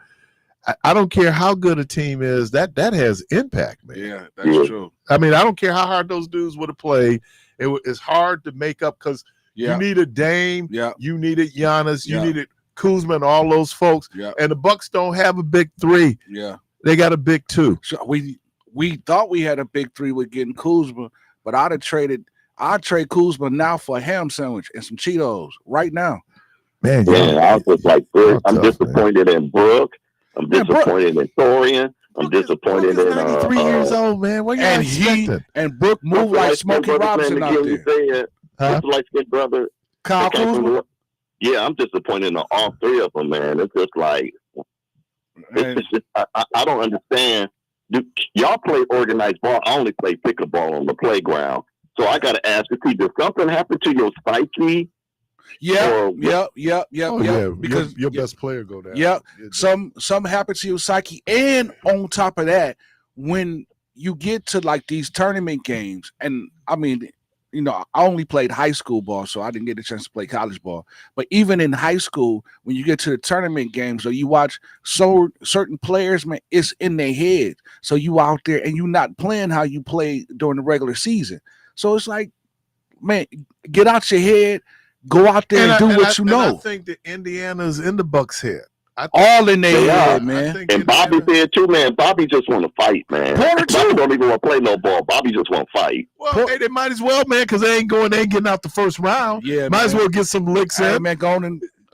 I don't care how good a team is, that has impact, man. Yeah, that's true. I mean, I don't care how hard those dudes would have played. It's hard to make up because you needed Dame, you needed Giannis, you needed Kuzma, and all those folks. Yeah. And the Bucks don't have a big three. Yeah. They got a big two. So we thought we had a big three with getting Kuzma, but I'd trade Kuzma now for a ham sandwich and some Cheetos right now. Man, I was just like, I'm disappointed in Brooke. I'm disappointed in Thorian. I'm disappointed in 93 years old, man. What you expecting? And Brooke moved like Smokey Robinson out there. What's the light-skinned brother? Kyle Kuzma? Yeah, I'm disappointed in all three of them, man. It's just like, I don't understand. Y'all play organized ball. I only play pickleball on the playground. So I got to ask you, did something happen to your psyche? Yeah. Because your best player go down. Yeah, some happen to your psyche, and on top of that, when you get to like these tournament games, and I mean, you know, I only played high school ball, so I didn't get a chance to play college ball. But even in high school, when you get to the tournament games, or you watch certain players, man, it's in their head. So you out there and you not playing how you play during the regular season. So it's like, man, get out your head. Go out there and do what you know. I think the Indiana's in the Bucks' head. All in their head, man. And Bobby said too, man. Bobby just want to fight, man. Bobby don't even want to play no ball. Bobby just want to fight. Well, hey, they might as well, man, because they ain't getting out the first round. Yeah, might as well get some licks in. Man, go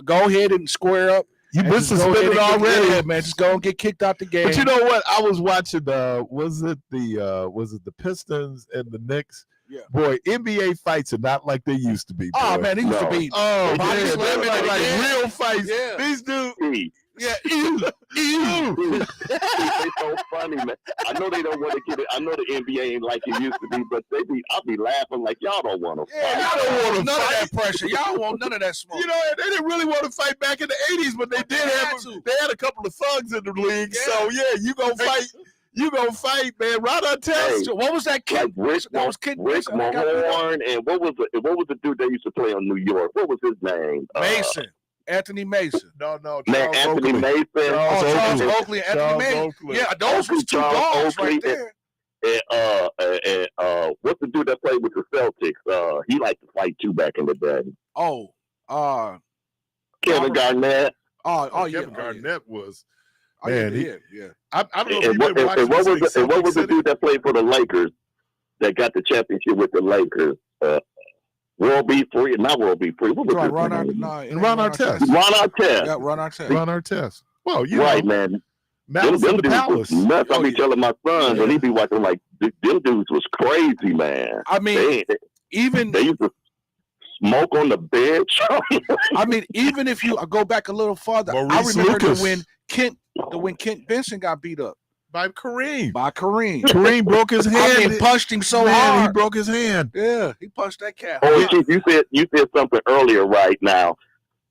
ahead and square up. You've been suspended already, man. Just go and get kicked out the game. But you know what? I was watching. Was it the Pistons and the Knicks? Yeah. Boy, NBA fights are not like they used to be. Boy. Oh man, they used to be. Oh man, they like real fights. Yeah. These dudes. Yeah, it's so funny, man. I know they don't want to get it. I know the NBA ain't like it used to be, but I'll be laughing like y'all don't want to fight. Y'all don't want none of that pressure. Y'all don't want none of that smoke. You know, they didn't really want to fight back in the 80s, but they had a couple of thugs in the league. Yeah. So yeah, you gonna fight. You gonna fight, man. Ron Artest. Hey, what was that kid? Rick Mahorn, and what was the dude that used to play on New York? What was his name? Mason. Anthony Mason. No. Man, Anthony Mason. Charles Oakley and Anthony Mason. Yeah, those was two dogs right there. And what's the dude that played with the Celtics? He liked to fight too back in the day. Kevin Garnett. Kevin Garnett was. Man, yeah. I don't know if you've been watching. What was the dude that played for the Lakers that got the championship with the Lakers? World B. Free, not World B. Free. What was his name? Ron Artest. Ron Artest. Yeah, Ron Artest. Well, you right, know, man. Malice in the Palace. Nuts. I be telling my son when he be watching, like, them dudes was crazy, man. I mean, they used to smoke on the bench. I mean, even if you go back a little farther, Maurice I remember Lucas. when Kent Benson got beat up by Kareem. Kareem broke his hand. I mean, punched him so Man, hard. He broke his hand. Yeah, he punched that cat. Oh, Chief, you said something earlier right now.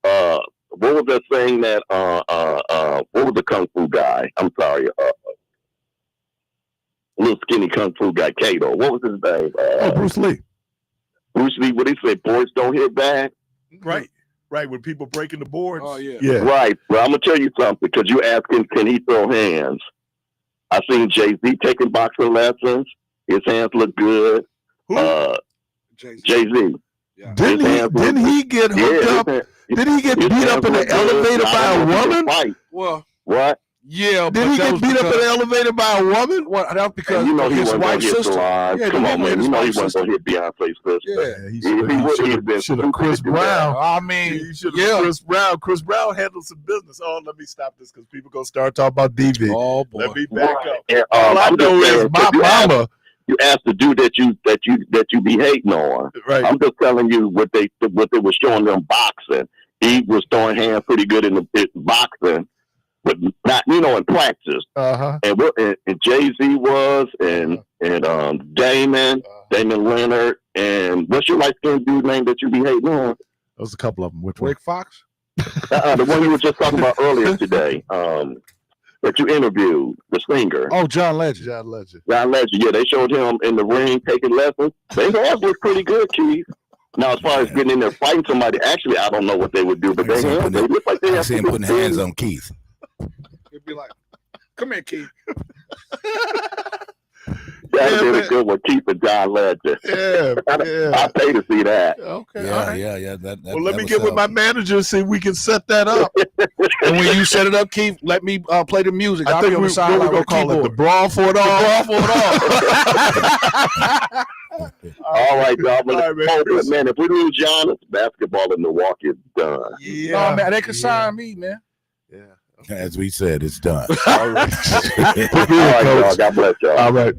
What was that saying that what was the kung fu guy? I'm sorry. Little skinny kung fu guy, Kato. What was his name? Bruce Lee. Bruce Lee, what he say? Boys don't hit back. Right. When people breaking the boards. Oh yeah. Right. Well, I'm gonna tell you something because you asking, can he throw hands? I seen Jay-Z taking boxing lessons. His hands look good. Who? Jay-Z. Yeah. Didn't he get hooked up? Did he get beat up in the elevator by a woman? Well, what? Yeah, did he get beat up in the elevator by a woman? Well, that's because his wife's sister. Yeah, come on, man. You know he wasn't gonna hit Beyonce's sister. Yeah, he should have Chris Brown. I mean, Chris Brown. Chris Brown handled some business. Oh, let me stop this because people gonna start talking about DV. Oh boy. Let me back up. All I know is my mama. You asked the dude that you be hating on. Right. I'm just telling you what they were showing them boxing. He was throwing hands pretty good in the boxing. but not, in practice. Uh-huh. And Jay-Z was, and Damon Leonard, and what's your light-skinned dude name that you be hating on? There's a couple of them. Which one? Rick Fox. The one you were just talking about earlier today, that you interviewed, the singer. Oh, John Legend. John Legend. John Legend, yeah, they showed him in the ring taking lessons. They hands look pretty good, Keith. Now, as far as getting in there fighting somebody, actually, I don't know what they would do, but they look like they I have see him to putting hands on Keith. He'd be like, "Come here, Keith." That'd been a good one, Keith and John Legend. Yeah. I'd pay to see that. Okay. Yeah, all right. yeah. Well, let me get with my manager and see if we can set that up. And when you set it up, Keith, let me play the music. I I'll think be on we're the sideline going to with call it the keyboard. Brawl for It All. All right, dog. All right, man. Man, if we lose Giannis, basketball in Milwaukee is done. Yeah. No, man, they can sign me, man. Yeah. As we said, it's done. All right. All right, dog. God bless y'all. All right.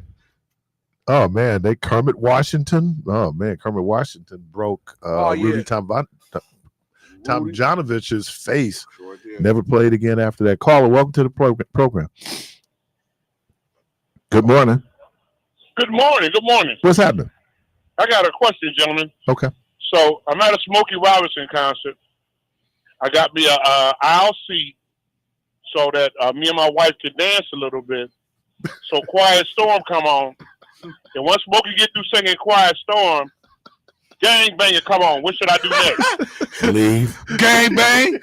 Oh man, Kermit Washington. Oh man, Kermit Washington broke Rudy Tomjanovich's face. Sure did. Never played again after that. Caller, welcome to the program. Good morning. Good morning. Good morning. What's happening? I got a question, gentlemen. Okay. So I'm at a Smokey Robinson concert. I got me a aisle seat so that me and my wife could dance a little bit. So Quiet Storm come on. And once Smokey get through singing Quiet Storm, Gang Banger come on. What should I do next? Leave. Gang bang.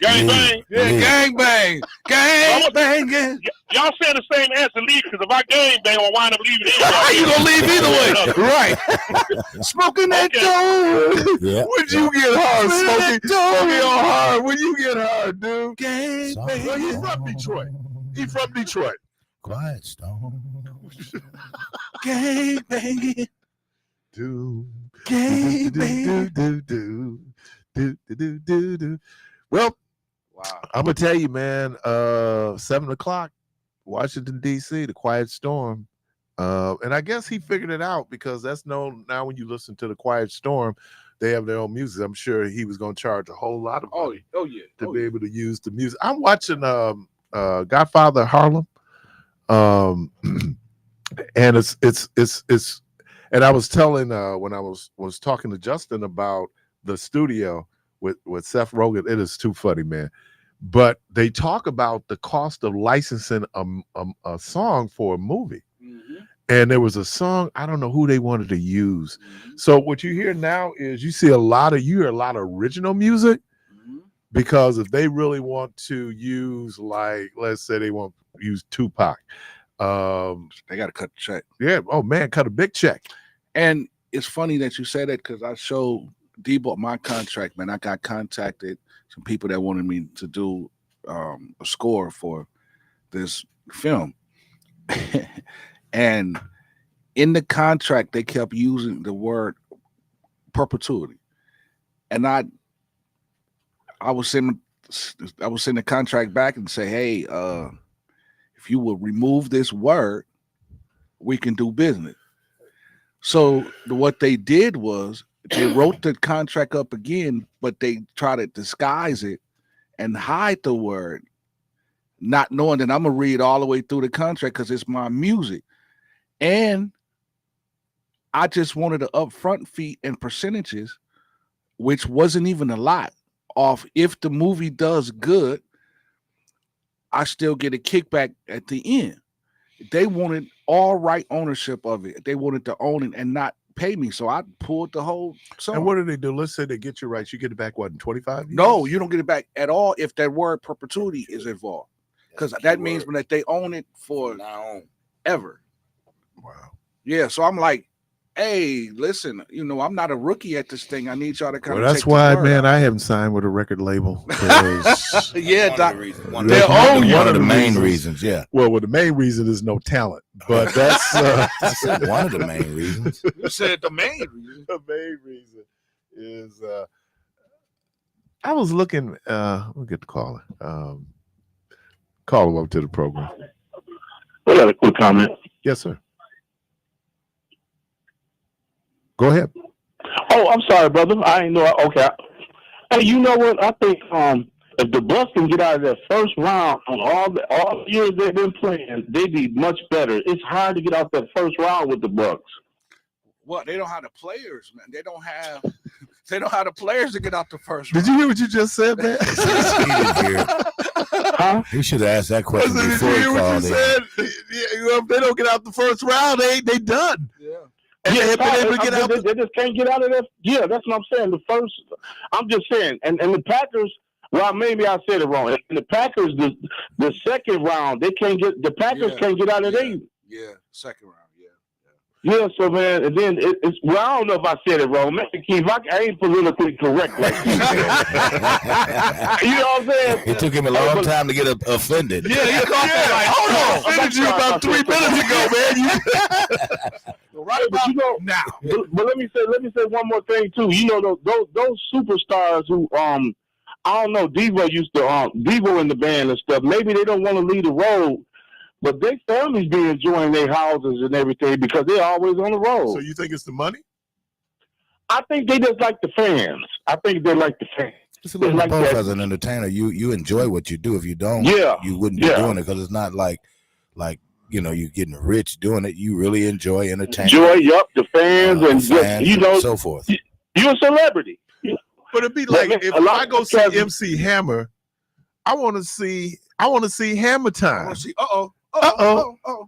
Gang Bang? Yeah, gang bang. Gang bang. Y'all saying the same answer, leave, because if I gang bang, I'll wind up leaving anyway. You gonna leave either way. Right. Smoking that dope. Yeah. When you get hard, Smokey? Smokey on hard. When you get hard, dude. Gang bang. Well, he's from Detroit. He's from Detroit. Quiet Storm. Gang banging. Gang banging. Well, Wow. I'm gonna tell you, man. 7:00, Washington D.C., the Quiet Storm, and I guess he figured it out because that's known now. When you listen to the Quiet Storm, they have their own music. I'm sure he was gonna charge a whole lot of money Yeah. to be able to use the music. I'm watching Godfather Harlem, and it's and I was telling when I was talking to Justin about the studio with Seth Rogen. It is too funny, man. But they talk about the cost of licensing a song for a movie. Mm-hmm. And there was a song, I don't know who they wanted to use. Mm-hmm. So what you hear now is you hear a lot of original music, Mm-hmm. because if they really want to use, like, let's say they want to use Tupac, They got to cut the check. yeah, oh man, cut a big check. And it's funny that you say that because I showed Debo my contract, man. I got contacted some people that wanted me to do a score for this film. And in the contract, they kept using the word perpetuity. And I was sending the contract back and say, hey, if you will remove this word, we can do business. So what they did was they wrote the contract up again, but they tried to disguise it and hide the word, not knowing that I'm gonna read all the way through the contract because it's my music. And I just wanted an upfront fee and percentages, which wasn't even a lot off. If the movie does good, I still get a kickback at the end. They wanted all right ownership of it. They wanted to own it and not pay me. So I pulled the whole song. And what do they do? Let's say they get you rights. You get it back, what, in 25 years? No, you don't get it back at all if that word perpetuity is involved. Because that means that they own it for now ever. Wow. Yeah, so I'm like, hey, listen, I'm not a rookie at this thing. I need y'all to kind Well, of that's why, man, I haven't signed with a record label. 'Cause- yeah, one of They're only the one of the main reasons. reasons. Yeah, well, the main reason is no talent, but that's I said one of the main reasons. you said the main reason. the main reason is I was looking. We'll get the caller. Call him up to the program. I got a quick comment. Yes, sir. Go ahead. Oh, I'm sorry, brother. I ain't know. Okay. Hey, you know what? I think if the Bucks can get out of that first round on all the years they've been playing, they'd be much better. It's hard to get out that first round with the Bucks. What? They don't have the players, man. They don't have the players to get out the first Did round. you hear what you just said, man? He didn't hear. Huh? He should have asked that question Did you before he hear what you called in. said? If they don't get out the first round, they done. Yeah. And Yeah, if they ever get out they just can't get out of that. Yeah, that's what I'm saying. I'm just saying, and the Packers. Well, maybe I said it wrong. And the Packers, the second round, they can't get. The Packers can't get out of there. Yeah, second round. Yeah, so man, and then it's. Well, I don't know if I said it wrong, man. Keith, I ain't politically correct like you. You know what I'm saying? It took him a long time to get offended. Yeah, like, hold on. I offended you about 3 minutes ago, man. Right about now. But let me say one more thing too. You know those superstars who I don't know, Devo used to Devo in the band and stuff. Maybe they don't want to leave the road, but their families be enjoying their houses and everything because they're always on the road. So you think it's the money? I think they just like the fans. I think they like the fans. It's a little like both that. as an entertainer. You enjoy what you do. If you don't, you wouldn't be doing it because it's not like you're getting rich doing it. You really enjoy entertainment. The fans and just, so forth. You're a celebrity. But it'd be like if I go see MC Hammer, I want to see Hammer Time.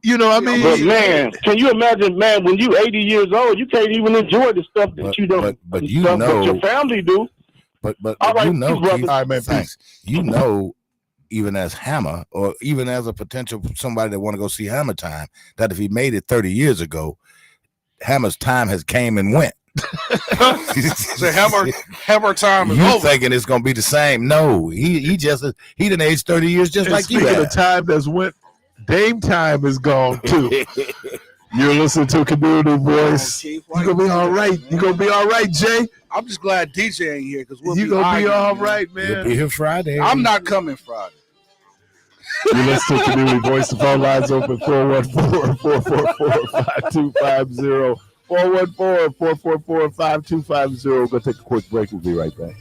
You know what I mean? But man, can you imagine, man, when you 80 years old, you can't even enjoy the stuff that you don't. But you know, but your family do. But all right, you know, brother. Keith, all right, man, thanks. You know, even as Hammer, or even as a potential somebody that want to go see Hammer Time, that if he made it 30 years ago, Hammer's time has came and went. So Hammer Time is you over. Thinking it's gonna be the same? No, he done aged 30 years just And like you speaking have. of time that's went, Dame Time is gone too. You're listening to Community Voice. You're gonna be all right. You're gonna be all right, Jay. I'm just glad DJ ain't here because You're gonna be all right, man. You'll be here Friday. I'm not coming Friday. You listen to Community Voice. The phone line's open 414-444-5250. 414-444-5250. We're gonna take a quick break. We'll be right back.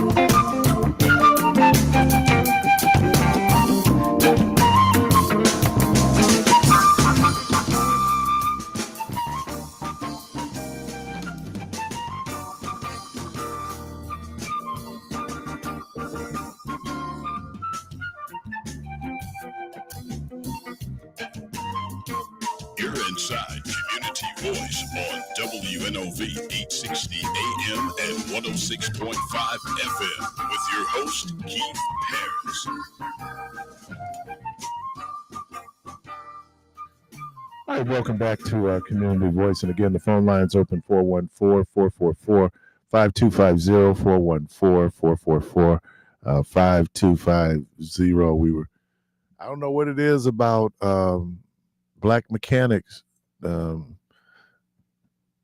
You're inside Community Voice on WNOV 860 AM and 106.5 FM with your host, Keith Parris. All right, welcome back to Community Voice. And again, the phone line's open 414-444-5250, 414-444-5250. I don't know what it is about black mechanics.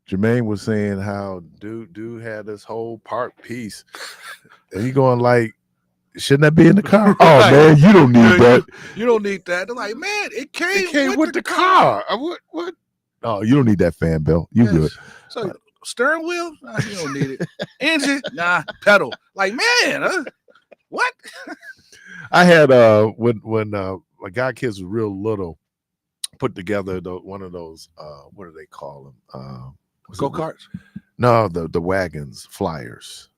Jermaine was saying how dude had this whole part piece, and he going like, shouldn't that be in the car? Oh man, you don't need that. You don't need that. They're like, man, it came with the car. What? Oh, you don't need that fan belt. You good? So steering wheel? Nah, you don't need it. Engine? Nah. Pedal? Like, man, what? I had when my godkids were real little, put together one of those what do they call them? Go-karts? No, the wagons, flyers.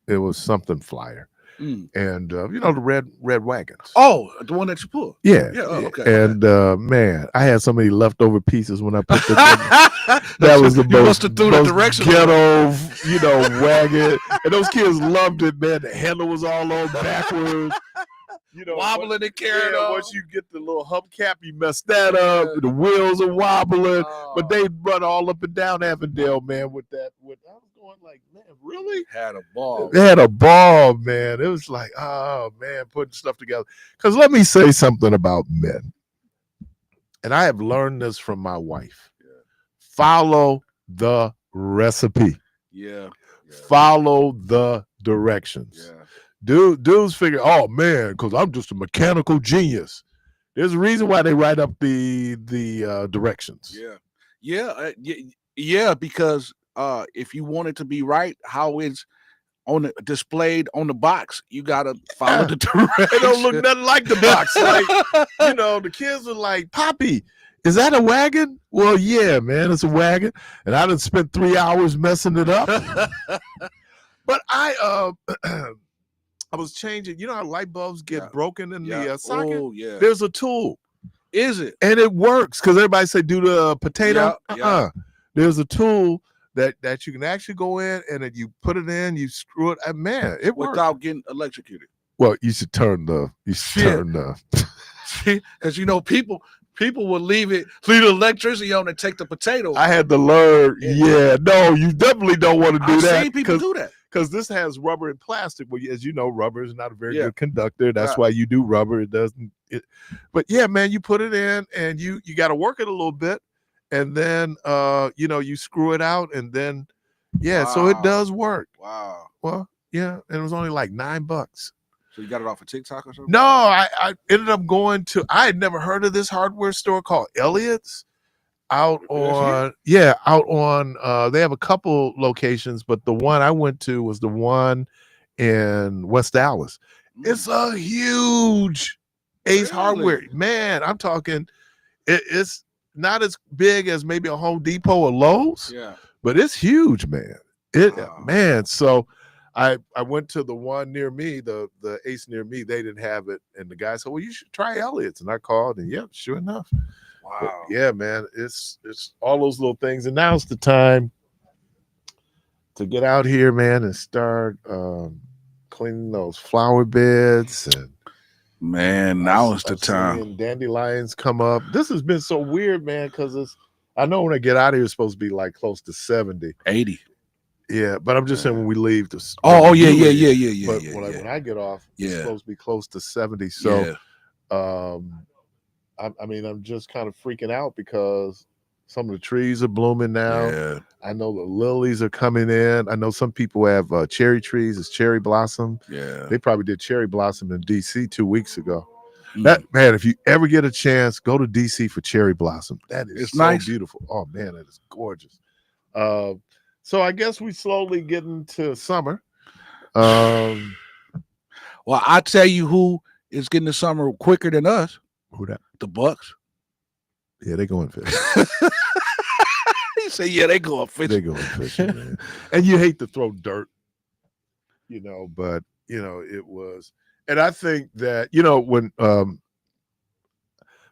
It was something flyer. And you know, the red wagons. Oh, the one that you pull. Yeah. Oh, okay. And man, I had so many leftover pieces when I put the that was the most ghetto, you know, wagon. And those kids loved it, man. The handle was all on backwards. You know, wobbling and carrying on. Once you get the little hubcap, you mess that up. The wheels are wobbling. But they run all up and down Avondale, man, with that. I was going like, man, really? Had a ball. They had a ball, man. It was like, oh, man, putting stuff together. Because let me say something about men. And I have learned this from my wife. Yeah. Follow the recipe. Yeah. Follow the directions. Yeah. Dudes figure, oh man, because I'm just a mechanical genius. There's a reason why they write up the directions. Yeah, because if you want it to be right, how it's displayed on the box, you gotta follow the directions. It don't look nothing like the box. Like, you know, the kids are like, Poppy, is that a wagon? Well, yeah, man, it's a wagon. And I done spent 3 hours messing it up. But I was changing. You know how light bulbs get broken in the socket? Oh, yeah. There's a tool. Is it? And it works because everybody say do the potato. There's a tool that you can actually go in and then you put it in, you screw it. And man, it works. Without getting electrocuted. Well, you should turn the. Because you know people will leave the electricity on and take the potato. I had to learn. Yeah, no, you definitely don't want to do that. I've seen people do that. Because this has rubber and plastic. Well, as you know, rubber is not a very good conductor. That's why you do rubber. It doesn't. But yeah, man, you put it in and you got to work it a little bit, and then you know, you screw it out, and then so it does work. Wow. Well, yeah, and it was only like $9. So you got it off of TikTok or something? No, I ended up going to. I had never heard of this hardware store called Elliott's. Out on they have a couple locations, but the one I went to was the one in West Dallas. It's a huge Ace Hardware, man. I'm talking it's not as big as maybe a Home Depot or Lowe's, but it's huge, man. Man, so I went to the one near me, the Ace near me. They didn't have it, and the guy said, well, you should try Elliott's. And I called, and sure enough. Wow. But yeah, man, it's all those little things. And now's the time to get out here, man, and start cleaning those flower beds. And man, now is the time. Dandelions come up. This has been so weird, man, because I know when I get out of here, it's supposed to be like close to 70. 80. Yeah, but I'm just saying when we leave. Yeah. But when I get off, it's supposed to be close to 70. So, I mean, I'm just kind of freaking out because some of the trees are blooming now. Yeah. I know the lilies are coming in. I know some people have cherry trees. It's cherry blossom. Yeah. They probably did cherry blossom in DC 2 weeks ago. That man, if you ever get a chance, go to DC for cherry blossom. That is so nice. Beautiful. Oh man, that is gorgeous. So I guess we slowly get into summer. Well, I tell you who is getting the summer quicker than us. Who that? The Bucks. Yeah, they going fishing. He said, "Yeah, they going They fishing." going fishing, man. And you hate to throw dirt, but it was. And I think that when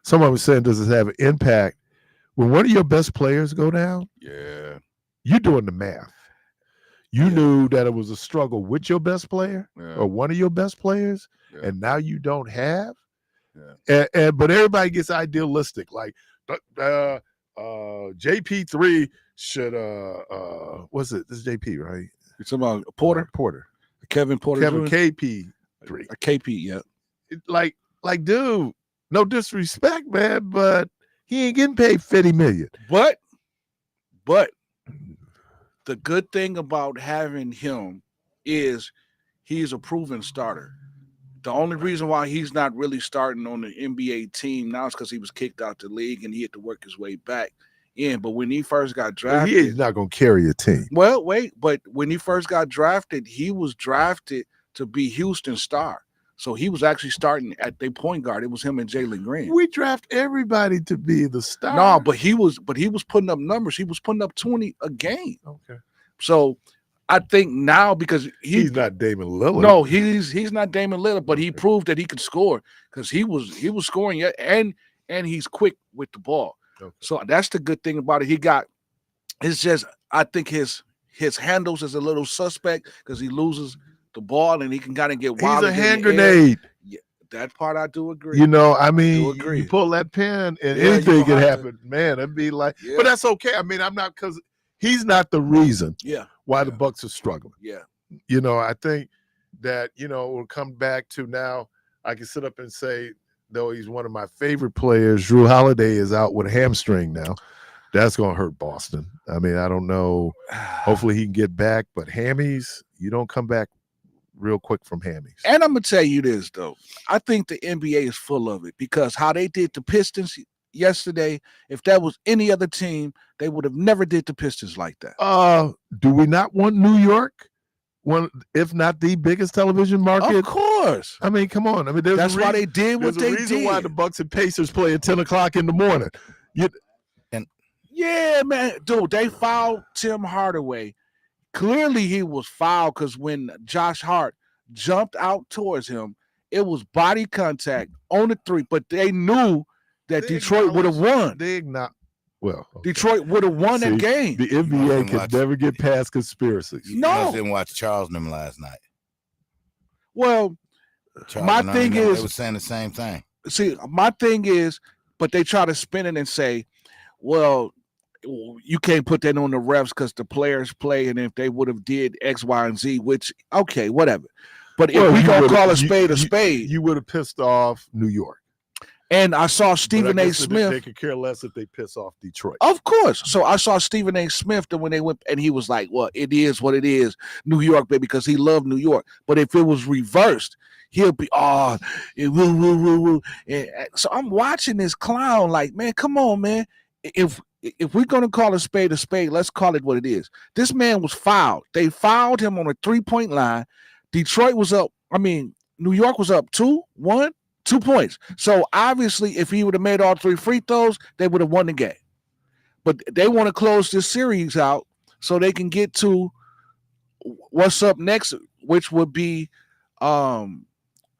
someone was saying, does it have an impact when one of your best players go down? Yeah, You're doing the math. You knew that it was a struggle with your best player or one of your best players, and now you don't have. Yeah. But everybody gets idealistic, like JP3 should what's it? This is JP, right? It's about Porter. Kevin Porter. Kevin Jr.? KP3. A KP, yeah. Like, dude, no disrespect, man, but he ain't getting paid $50 million. But the good thing about having him is he's a proven starter. The only reason why he's not really starting on the NBA team now is because he was kicked out the league and he had to work his way back in. But when he first got drafted, he's not going to carry a team. Well, wait, but when he first got drafted, he was drafted to be Houston's star. So he was actually starting at their point guard. It was him and Jalen Green. We draft everybody to be the star. No, but he was putting up numbers. He was putting up 20 a game. Okay. So I think now because he's not Damon Lillard. No, he's not Damon Lillard, but he proved that he could score because he was scoring and he's quick with the ball. Okay. So that's the good thing about it. It's just I think his handles is a little suspect because he loses the ball and he can kind of get wild. He's a hand grenade. Yeah, that part I do agree. You pull that pin and anything can happen. Man, it'd be like, but that's okay. I mean, I'm not because he's not the reason. Why the Bucks are struggling. Yeah. I think that, we'll come back to now. I can sit up and say, though he's one of my favorite players, Drew Holiday is out with a hamstring now. That's going to hurt Boston. I mean, I don't know. Hopefully he can get back, but hammies, you don't come back real quick from hammies. And I'm going to tell you this, though. I think the NBA is full of it because how they did the Pistons yesterday, if that was any other team, they would have never did the Pistons like that. Do we not want New York? One, if not the biggest television market? Of course. I mean, come on. I mean, that's why they did what they did. There's a reason why the Bucks and Pacers play at 10 o'clock in the morning. Yeah, man. Dude, they fouled Tim Hardaway. Clearly he was fouled because when Josh Hart jumped out towards him, it was body contact on the three, but they knew that Detroit would have won. Detroit would have won that game. The NBA could never get past conspiracies. No. I didn't watch Charles and them last night. Well, Charles my thing is, they were saying the same thing. See, my thing is, but they try to spin it and say, well, you can't put that on the refs because the players play, and if they would have did X, Y, and Z, which, okay, whatever. But if we gonna call a spade, you would have pissed off New York. And I saw Stephen A. Smith. They could care less if they piss off Detroit. Of course. So I saw Stephen A. Smith when they went, and he was like, well, it is what it is, New York, baby, because he loved New York. But if it was reversed, he'll be, woo. And so I'm watching this clown like, man, come on, man. If we're going to call a spade, let's call it what it is. This man was fouled. They fouled him on a 3-point line. Detroit was up. New York was up 2-1. 2 points. So obviously, if he would have made all 3 free throws, they would have won the game. But they want to close this series out so they can get to what's up next, which would be not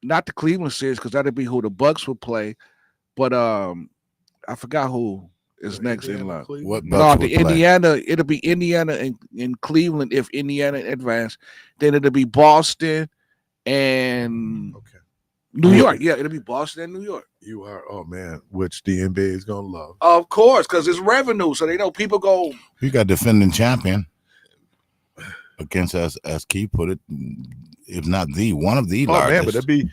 the Cleveland series because that'd be who the Bucks would play, but I forgot who is next in line. Indiana. It'll be Indiana and Cleveland if Indiana advance. Then it'll be Boston and. Okay. New York, it'll be Boston and New York. You are, oh man, which the NBA is gonna love. Of course, because it's revenue, so they know people go. We got defending champion against us, as Keith put it, if not one of the largest. Man, but that'd be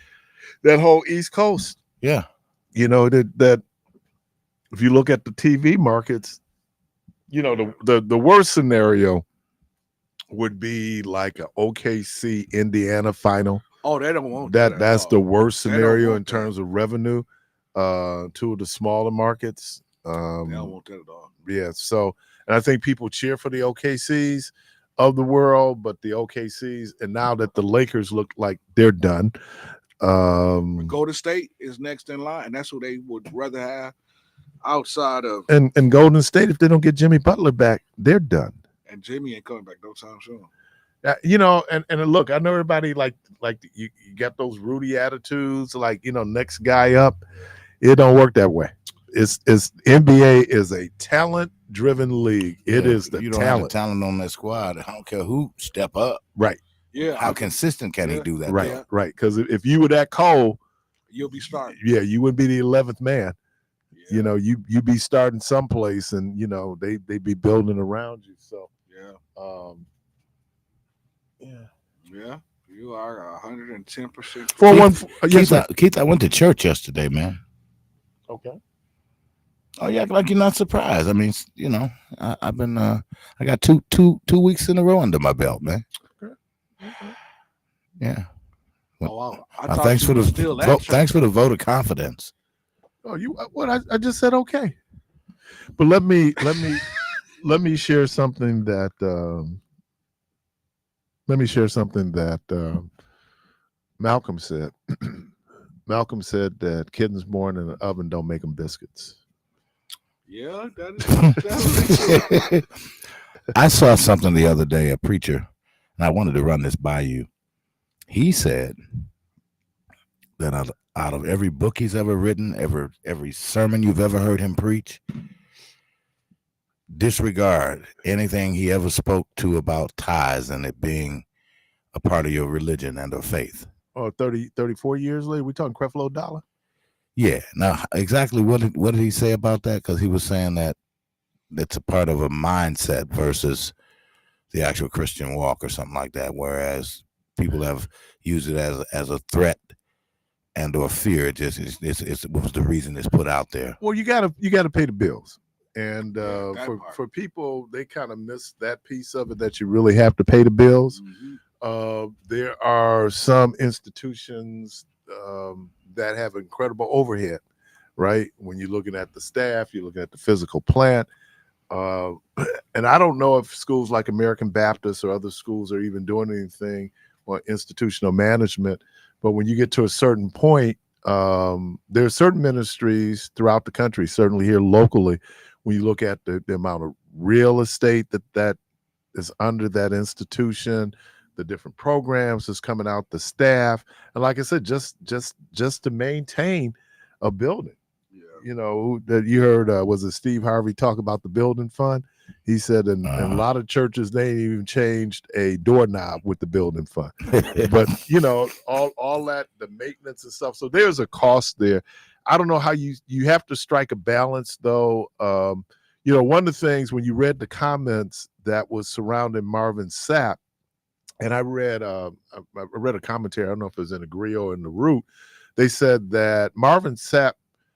that whole East Coast. Yeah, that if you look at the TV markets, the worst scenario would be like an OKC Indiana final. Oh, they don't want that. That's the worst scenario in terms of revenue. Two of the smaller markets. They don't want that at all. Yeah. So, and I think people cheer for the OKCs. of the world, but the OKCs, and now that the Lakers look like they're done. Golden State is next in line, and that's who they would rather have outside of. And Golden State, if they don't get Jimmy Butler back, they're done. And Jimmy ain't coming back no time soon. You know, and look, I know everybody like you got those Rudy attitudes, like, you know, next guy up. It don't work that way. It's NBA is a talent driven league. It is the you don't have the talent on that squad. I don't care who step up. Right. Yeah. How consistent can he do that? Right. though? Right. Because if you were that cold, you'll be starting. Yeah, you wouldn't be the 11th man. Yeah. You know, you'd be starting someplace, and you know they'd be building around you. So yeah, you are 110%. 414. Keith, I went to church yesterday, man. Okay. Oh, you act like you're not surprised. I mean, you know, I've been I got two weeks in a row under my belt, man. Yeah. Oh, wow. Thanks for the vote of confidence. Oh, I just said okay. But let me share something that Malcolm said. Malcolm said that kittens born in an oven don't make them biscuits. Yeah, that is. I saw something the other day, a preacher, and I wanted to run this by you. He said that out of every book he's ever written, every sermon you've ever heard him preach, disregard anything he ever spoke to about tithes and it being a part of your religion and or faith. Oh, 34 years later, we talking Creflo Dollar? Yeah. Now, exactly what did he say about that? Because he was saying that it's a part of a mindset versus the actual Christian walk or something like that. Whereas people have used it as a threat and or fear. It was the reason it's put out there. Well, you gotta pay the bills, and for people, they kind of miss that piece of it, that you really have to pay the bills. Mm-hmm. There are some institutions that have incredible overhead, right? When you're looking at the staff, you're looking at the physical plant. And I don't know if schools like American Baptist or other schools are even doing anything on institutional management. But when you get to a certain point, there are certain ministries throughout the country, certainly here locally, when you look at the amount of real estate that is under that institution, the different programs that's coming out, the staff, and like I said, just to maintain a building. You know, that you heard, was it Steve Harvey talk about the building fund? He said in a lot of churches, they ain't even changed a doorknob with the building fund. But, you know, all that, the maintenance and stuff. So there's a cost there. I don't know how you have to strike a balance, though. You know, one of the things when you read the comments that was surrounding Marvin Sapp, and I read a commentary, I don't know if it was in the Griot or in the Root, they said that Marvin Sapp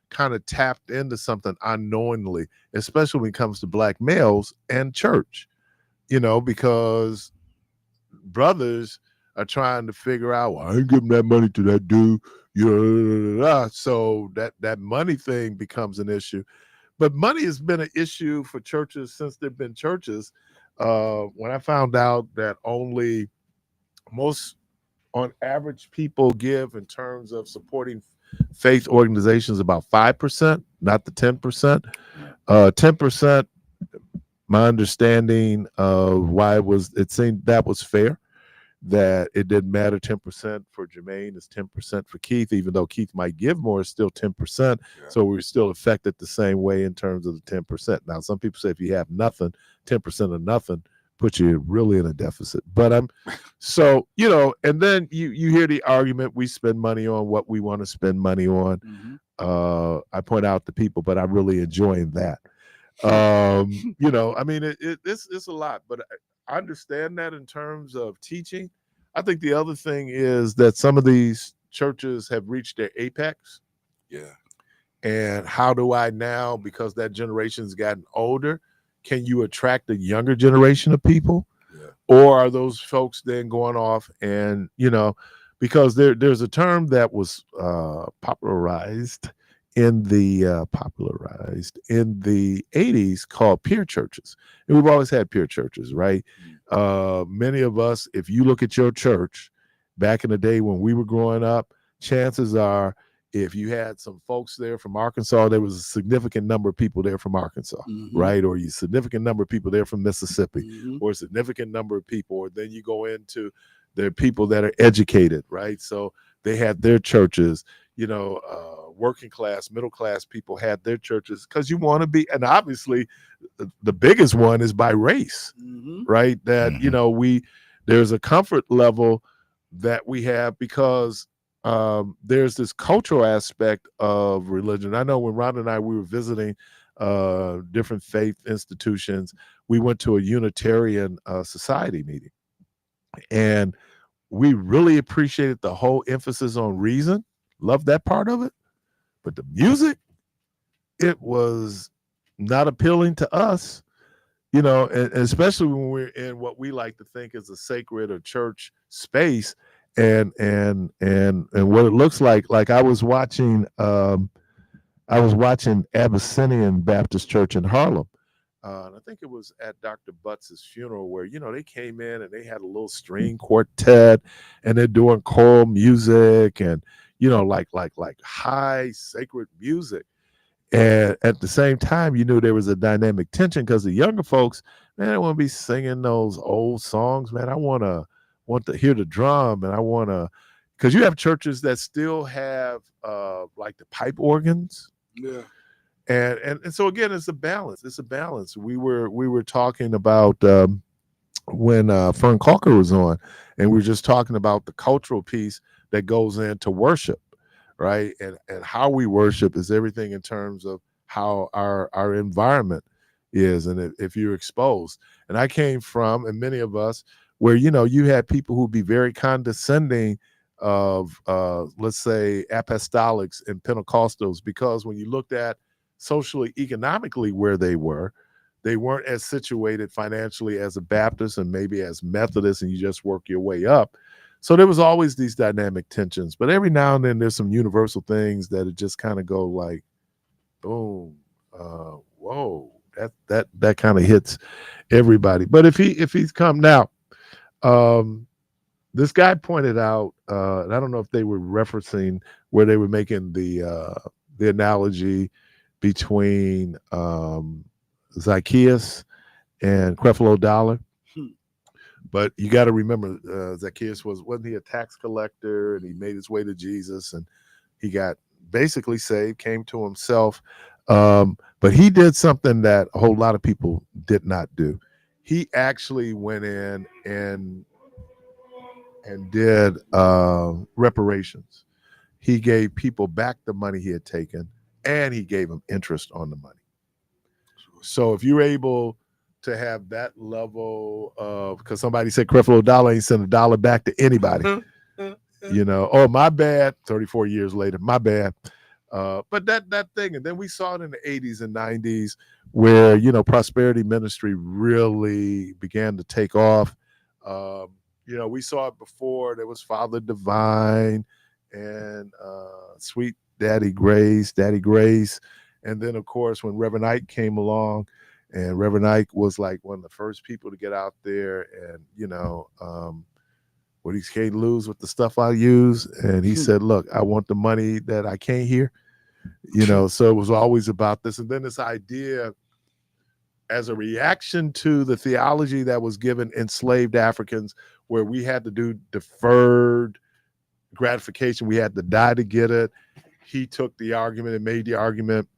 kind of tapped into something unknowingly, especially when it comes to black males and church, you know, because brothers are trying to figure out, well, I ain't giving that money to that dude, you know, so that money thing becomes an issue. But money has been an issue for churches since there've been churches. When I found out that only most on average people give in terms of supporting faith organizations about 5%, not the 10%. 10%, my understanding of why it seemed that was fair, that it didn't matter. 10% for Jermaine is 10% for Keith, even though Keith might give more, it's still 10%. Yeah. So we're still affected the same way in terms of the 10%. Now, some people say if you have nothing, 10% of nothing put you really in a deficit. But so, you know, and then you hear the argument, we spend money on what we want to spend money on. Mm-hmm. I point out to people, but I'm really enjoying that. You know, I mean, it's a lot, but I understand that in terms of teaching. I think the other thing is that some of these churches have reached their apex. Yeah. And how do I now, because that generation's gotten older, can you attract a younger generation of people? Yeah. Or are those folks then going off and, you know, because there's a term that was popularized popularized in the 80s called peer churches. And we've always had peer churches, right? Many of us, if you look at your church back in the day when we were growing up, chances are if you had some folks there from Arkansas, there was a significant number of people there from Arkansas, right? Or a significant number of people there from Mississippi, or a significant number of people. Or then you go into the people that are educated, right? So they had their churches, working class, middle class people had their churches because you want to be, and obviously the biggest one is by race, right? That, there's a comfort level that we have because there's this cultural aspect of religion. I know when Ron and I, we were visiting different faith institutions, we went to a Unitarian society meeting, and we really appreciated the whole emphasis on reason. Loved that part of it. But the music, it was not appealing to us, and especially when we're in what we like to think is a sacred or church space, and what it looks like. Like I was watching Abyssinian Baptist Church in Harlem. And I think it was at Dr. Butts's funeral where, they came in and they had a little string quartet and they're doing choral music and, like high sacred music. And at the same time, you knew there was a dynamic tension because the younger folks, man, I want to be singing those old songs, man. I want to hear the drum, and I want to, because you have churches that still have like the pipe organs. Yeah. And so again, it's a balance. It's a balance. We were talking about when Fern Calker was on, and we were just talking about the cultural piece that goes into worship, right? And how we worship is everything in terms of how our environment is, and if you're exposed. And I came from, and many of us, where you had people who'd be very condescending of let's say apostolics and Pentecostals, because when you looked at socially, economically where they weren't as situated financially as a Baptist and maybe as Methodist, and you just work your way up. So there was always these dynamic tensions, but every now and then there's some universal things that it just kind of go like, boom, whoa, that kind of hits everybody. But if he's come now, this guy pointed out, and I don't know if they were referencing where they were making the analogy between Zacchaeus and Creflo Dollar. But you got to remember, Zacchaeus wasn't he a tax collector, and he made his way to Jesus, and he got basically saved, came to himself. But he did something that a whole lot of people did not do. He actually went in and did reparations. He gave people back the money he had taken, and he gave them interest on the money. So if you're able to have that level of, because somebody said Creflo Dollar ain't sent $1 back to anybody, oh, my bad, 34 years later, my bad. But that thing, and then we saw it in the 80s and 90s where, prosperity ministry really began to take off. We saw it before. There was Father Divine and Sweet Daddy Grace. And then, of course, when Reverend Ike came along, and Reverend Ike was like one of the first people to get out there and, what he can't lose with the stuff I use. And he said, look, I want the money that I can't hear, so it was always about this. And then this idea as a reaction to the theology that was given enslaved Africans, where we had to do deferred gratification. We had to die to get it. He took the argument and made the argument,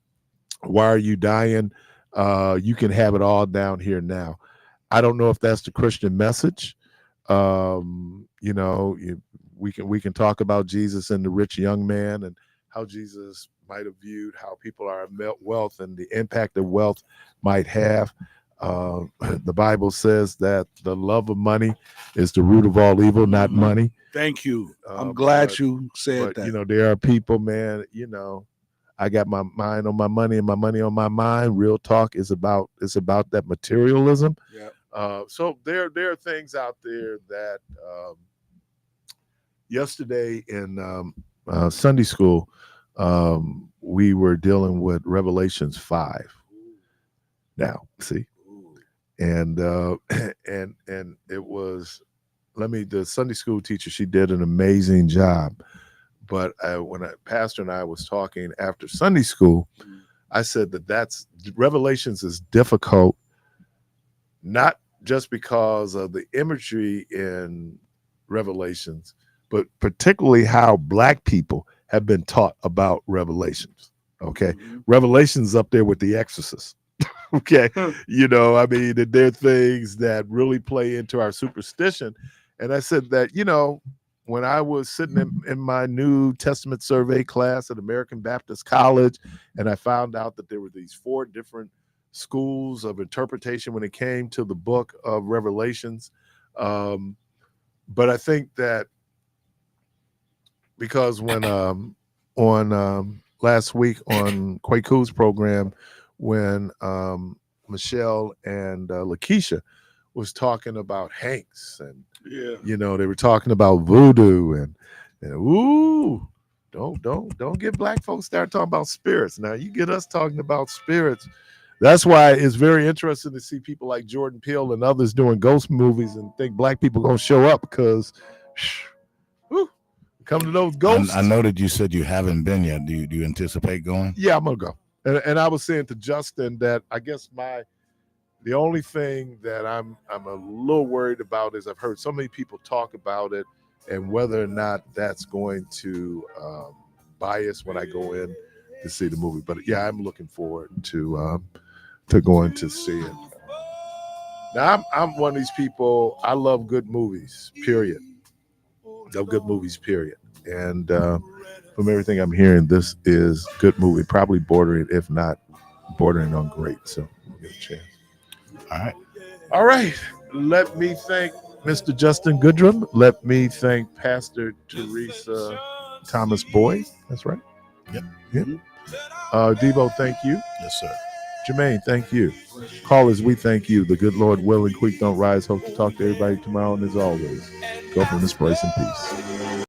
why are you dying? You can have it all down here now. I don't know if that's the Christian message. We can talk about Jesus and the rich young man and how Jesus might have viewed how people are wealth and the impact that wealth might have. The Bible says that the love of money is the root of all evil, not money. Thank you. I'm glad you said that. There are people, man, I got my mind on my money and my money on my mind. Real talk is about that materialism. Yeah. So there are things out there that yesterday in Sunday school, we were dealing with Revelations 5. Now, see, and and it was, the Sunday school teacher, she did an amazing job. But when pastor and I was talking after Sunday school, I said that's Revelations is difficult, not just because of the imagery in Revelations, but particularly how Black people have been taught about Revelations. Okay, Revelations up there with The Exorcist. Okay, I mean, there are things that really play into our superstition. And I said that, when I was sitting in my New Testament survey class at American Baptist College, and I found out that there were these 4 different schools of interpretation when it came to the book of Revelations. But I think that because when on last week on Kwaku's program, when Michelle and Lakeisha was talking about Hanks, and they were talking about voodoo, and ooh, don't get Black folks start talking about spirits. Now you get us talking about spirits. That's why it's very interesting to see people like Jordan Peele and others doing ghost movies and think Black people gonna show up, because come to those ghosts. I know that you said you haven't been yet. Do you anticipate going? Yeah, I'm gonna go. And I was saying to Justin that I guess the only thing that I'm a little worried about is I've heard so many people talk about it, and whether or not that's going to bias when I go in to see the movie. But yeah, I'm looking forward to going to see it. Now I'm one of these people. I love good movies. Period. Love good movies. Period. And from everything I'm hearing, this is a good movie, probably bordering, if not bordering on great. So we'll get a chance. All right. Let me thank Mr. Justin Goodrum. Let me thank Pastor Teresa Thomas Boyd. That's right. Yep. Debo, thank you. Yes, sir. Jermaine, thank you. Callers, we thank you. The good Lord willing, Quick don't rise. Hope to talk to everybody tomorrow. And as always, go from this place in peace.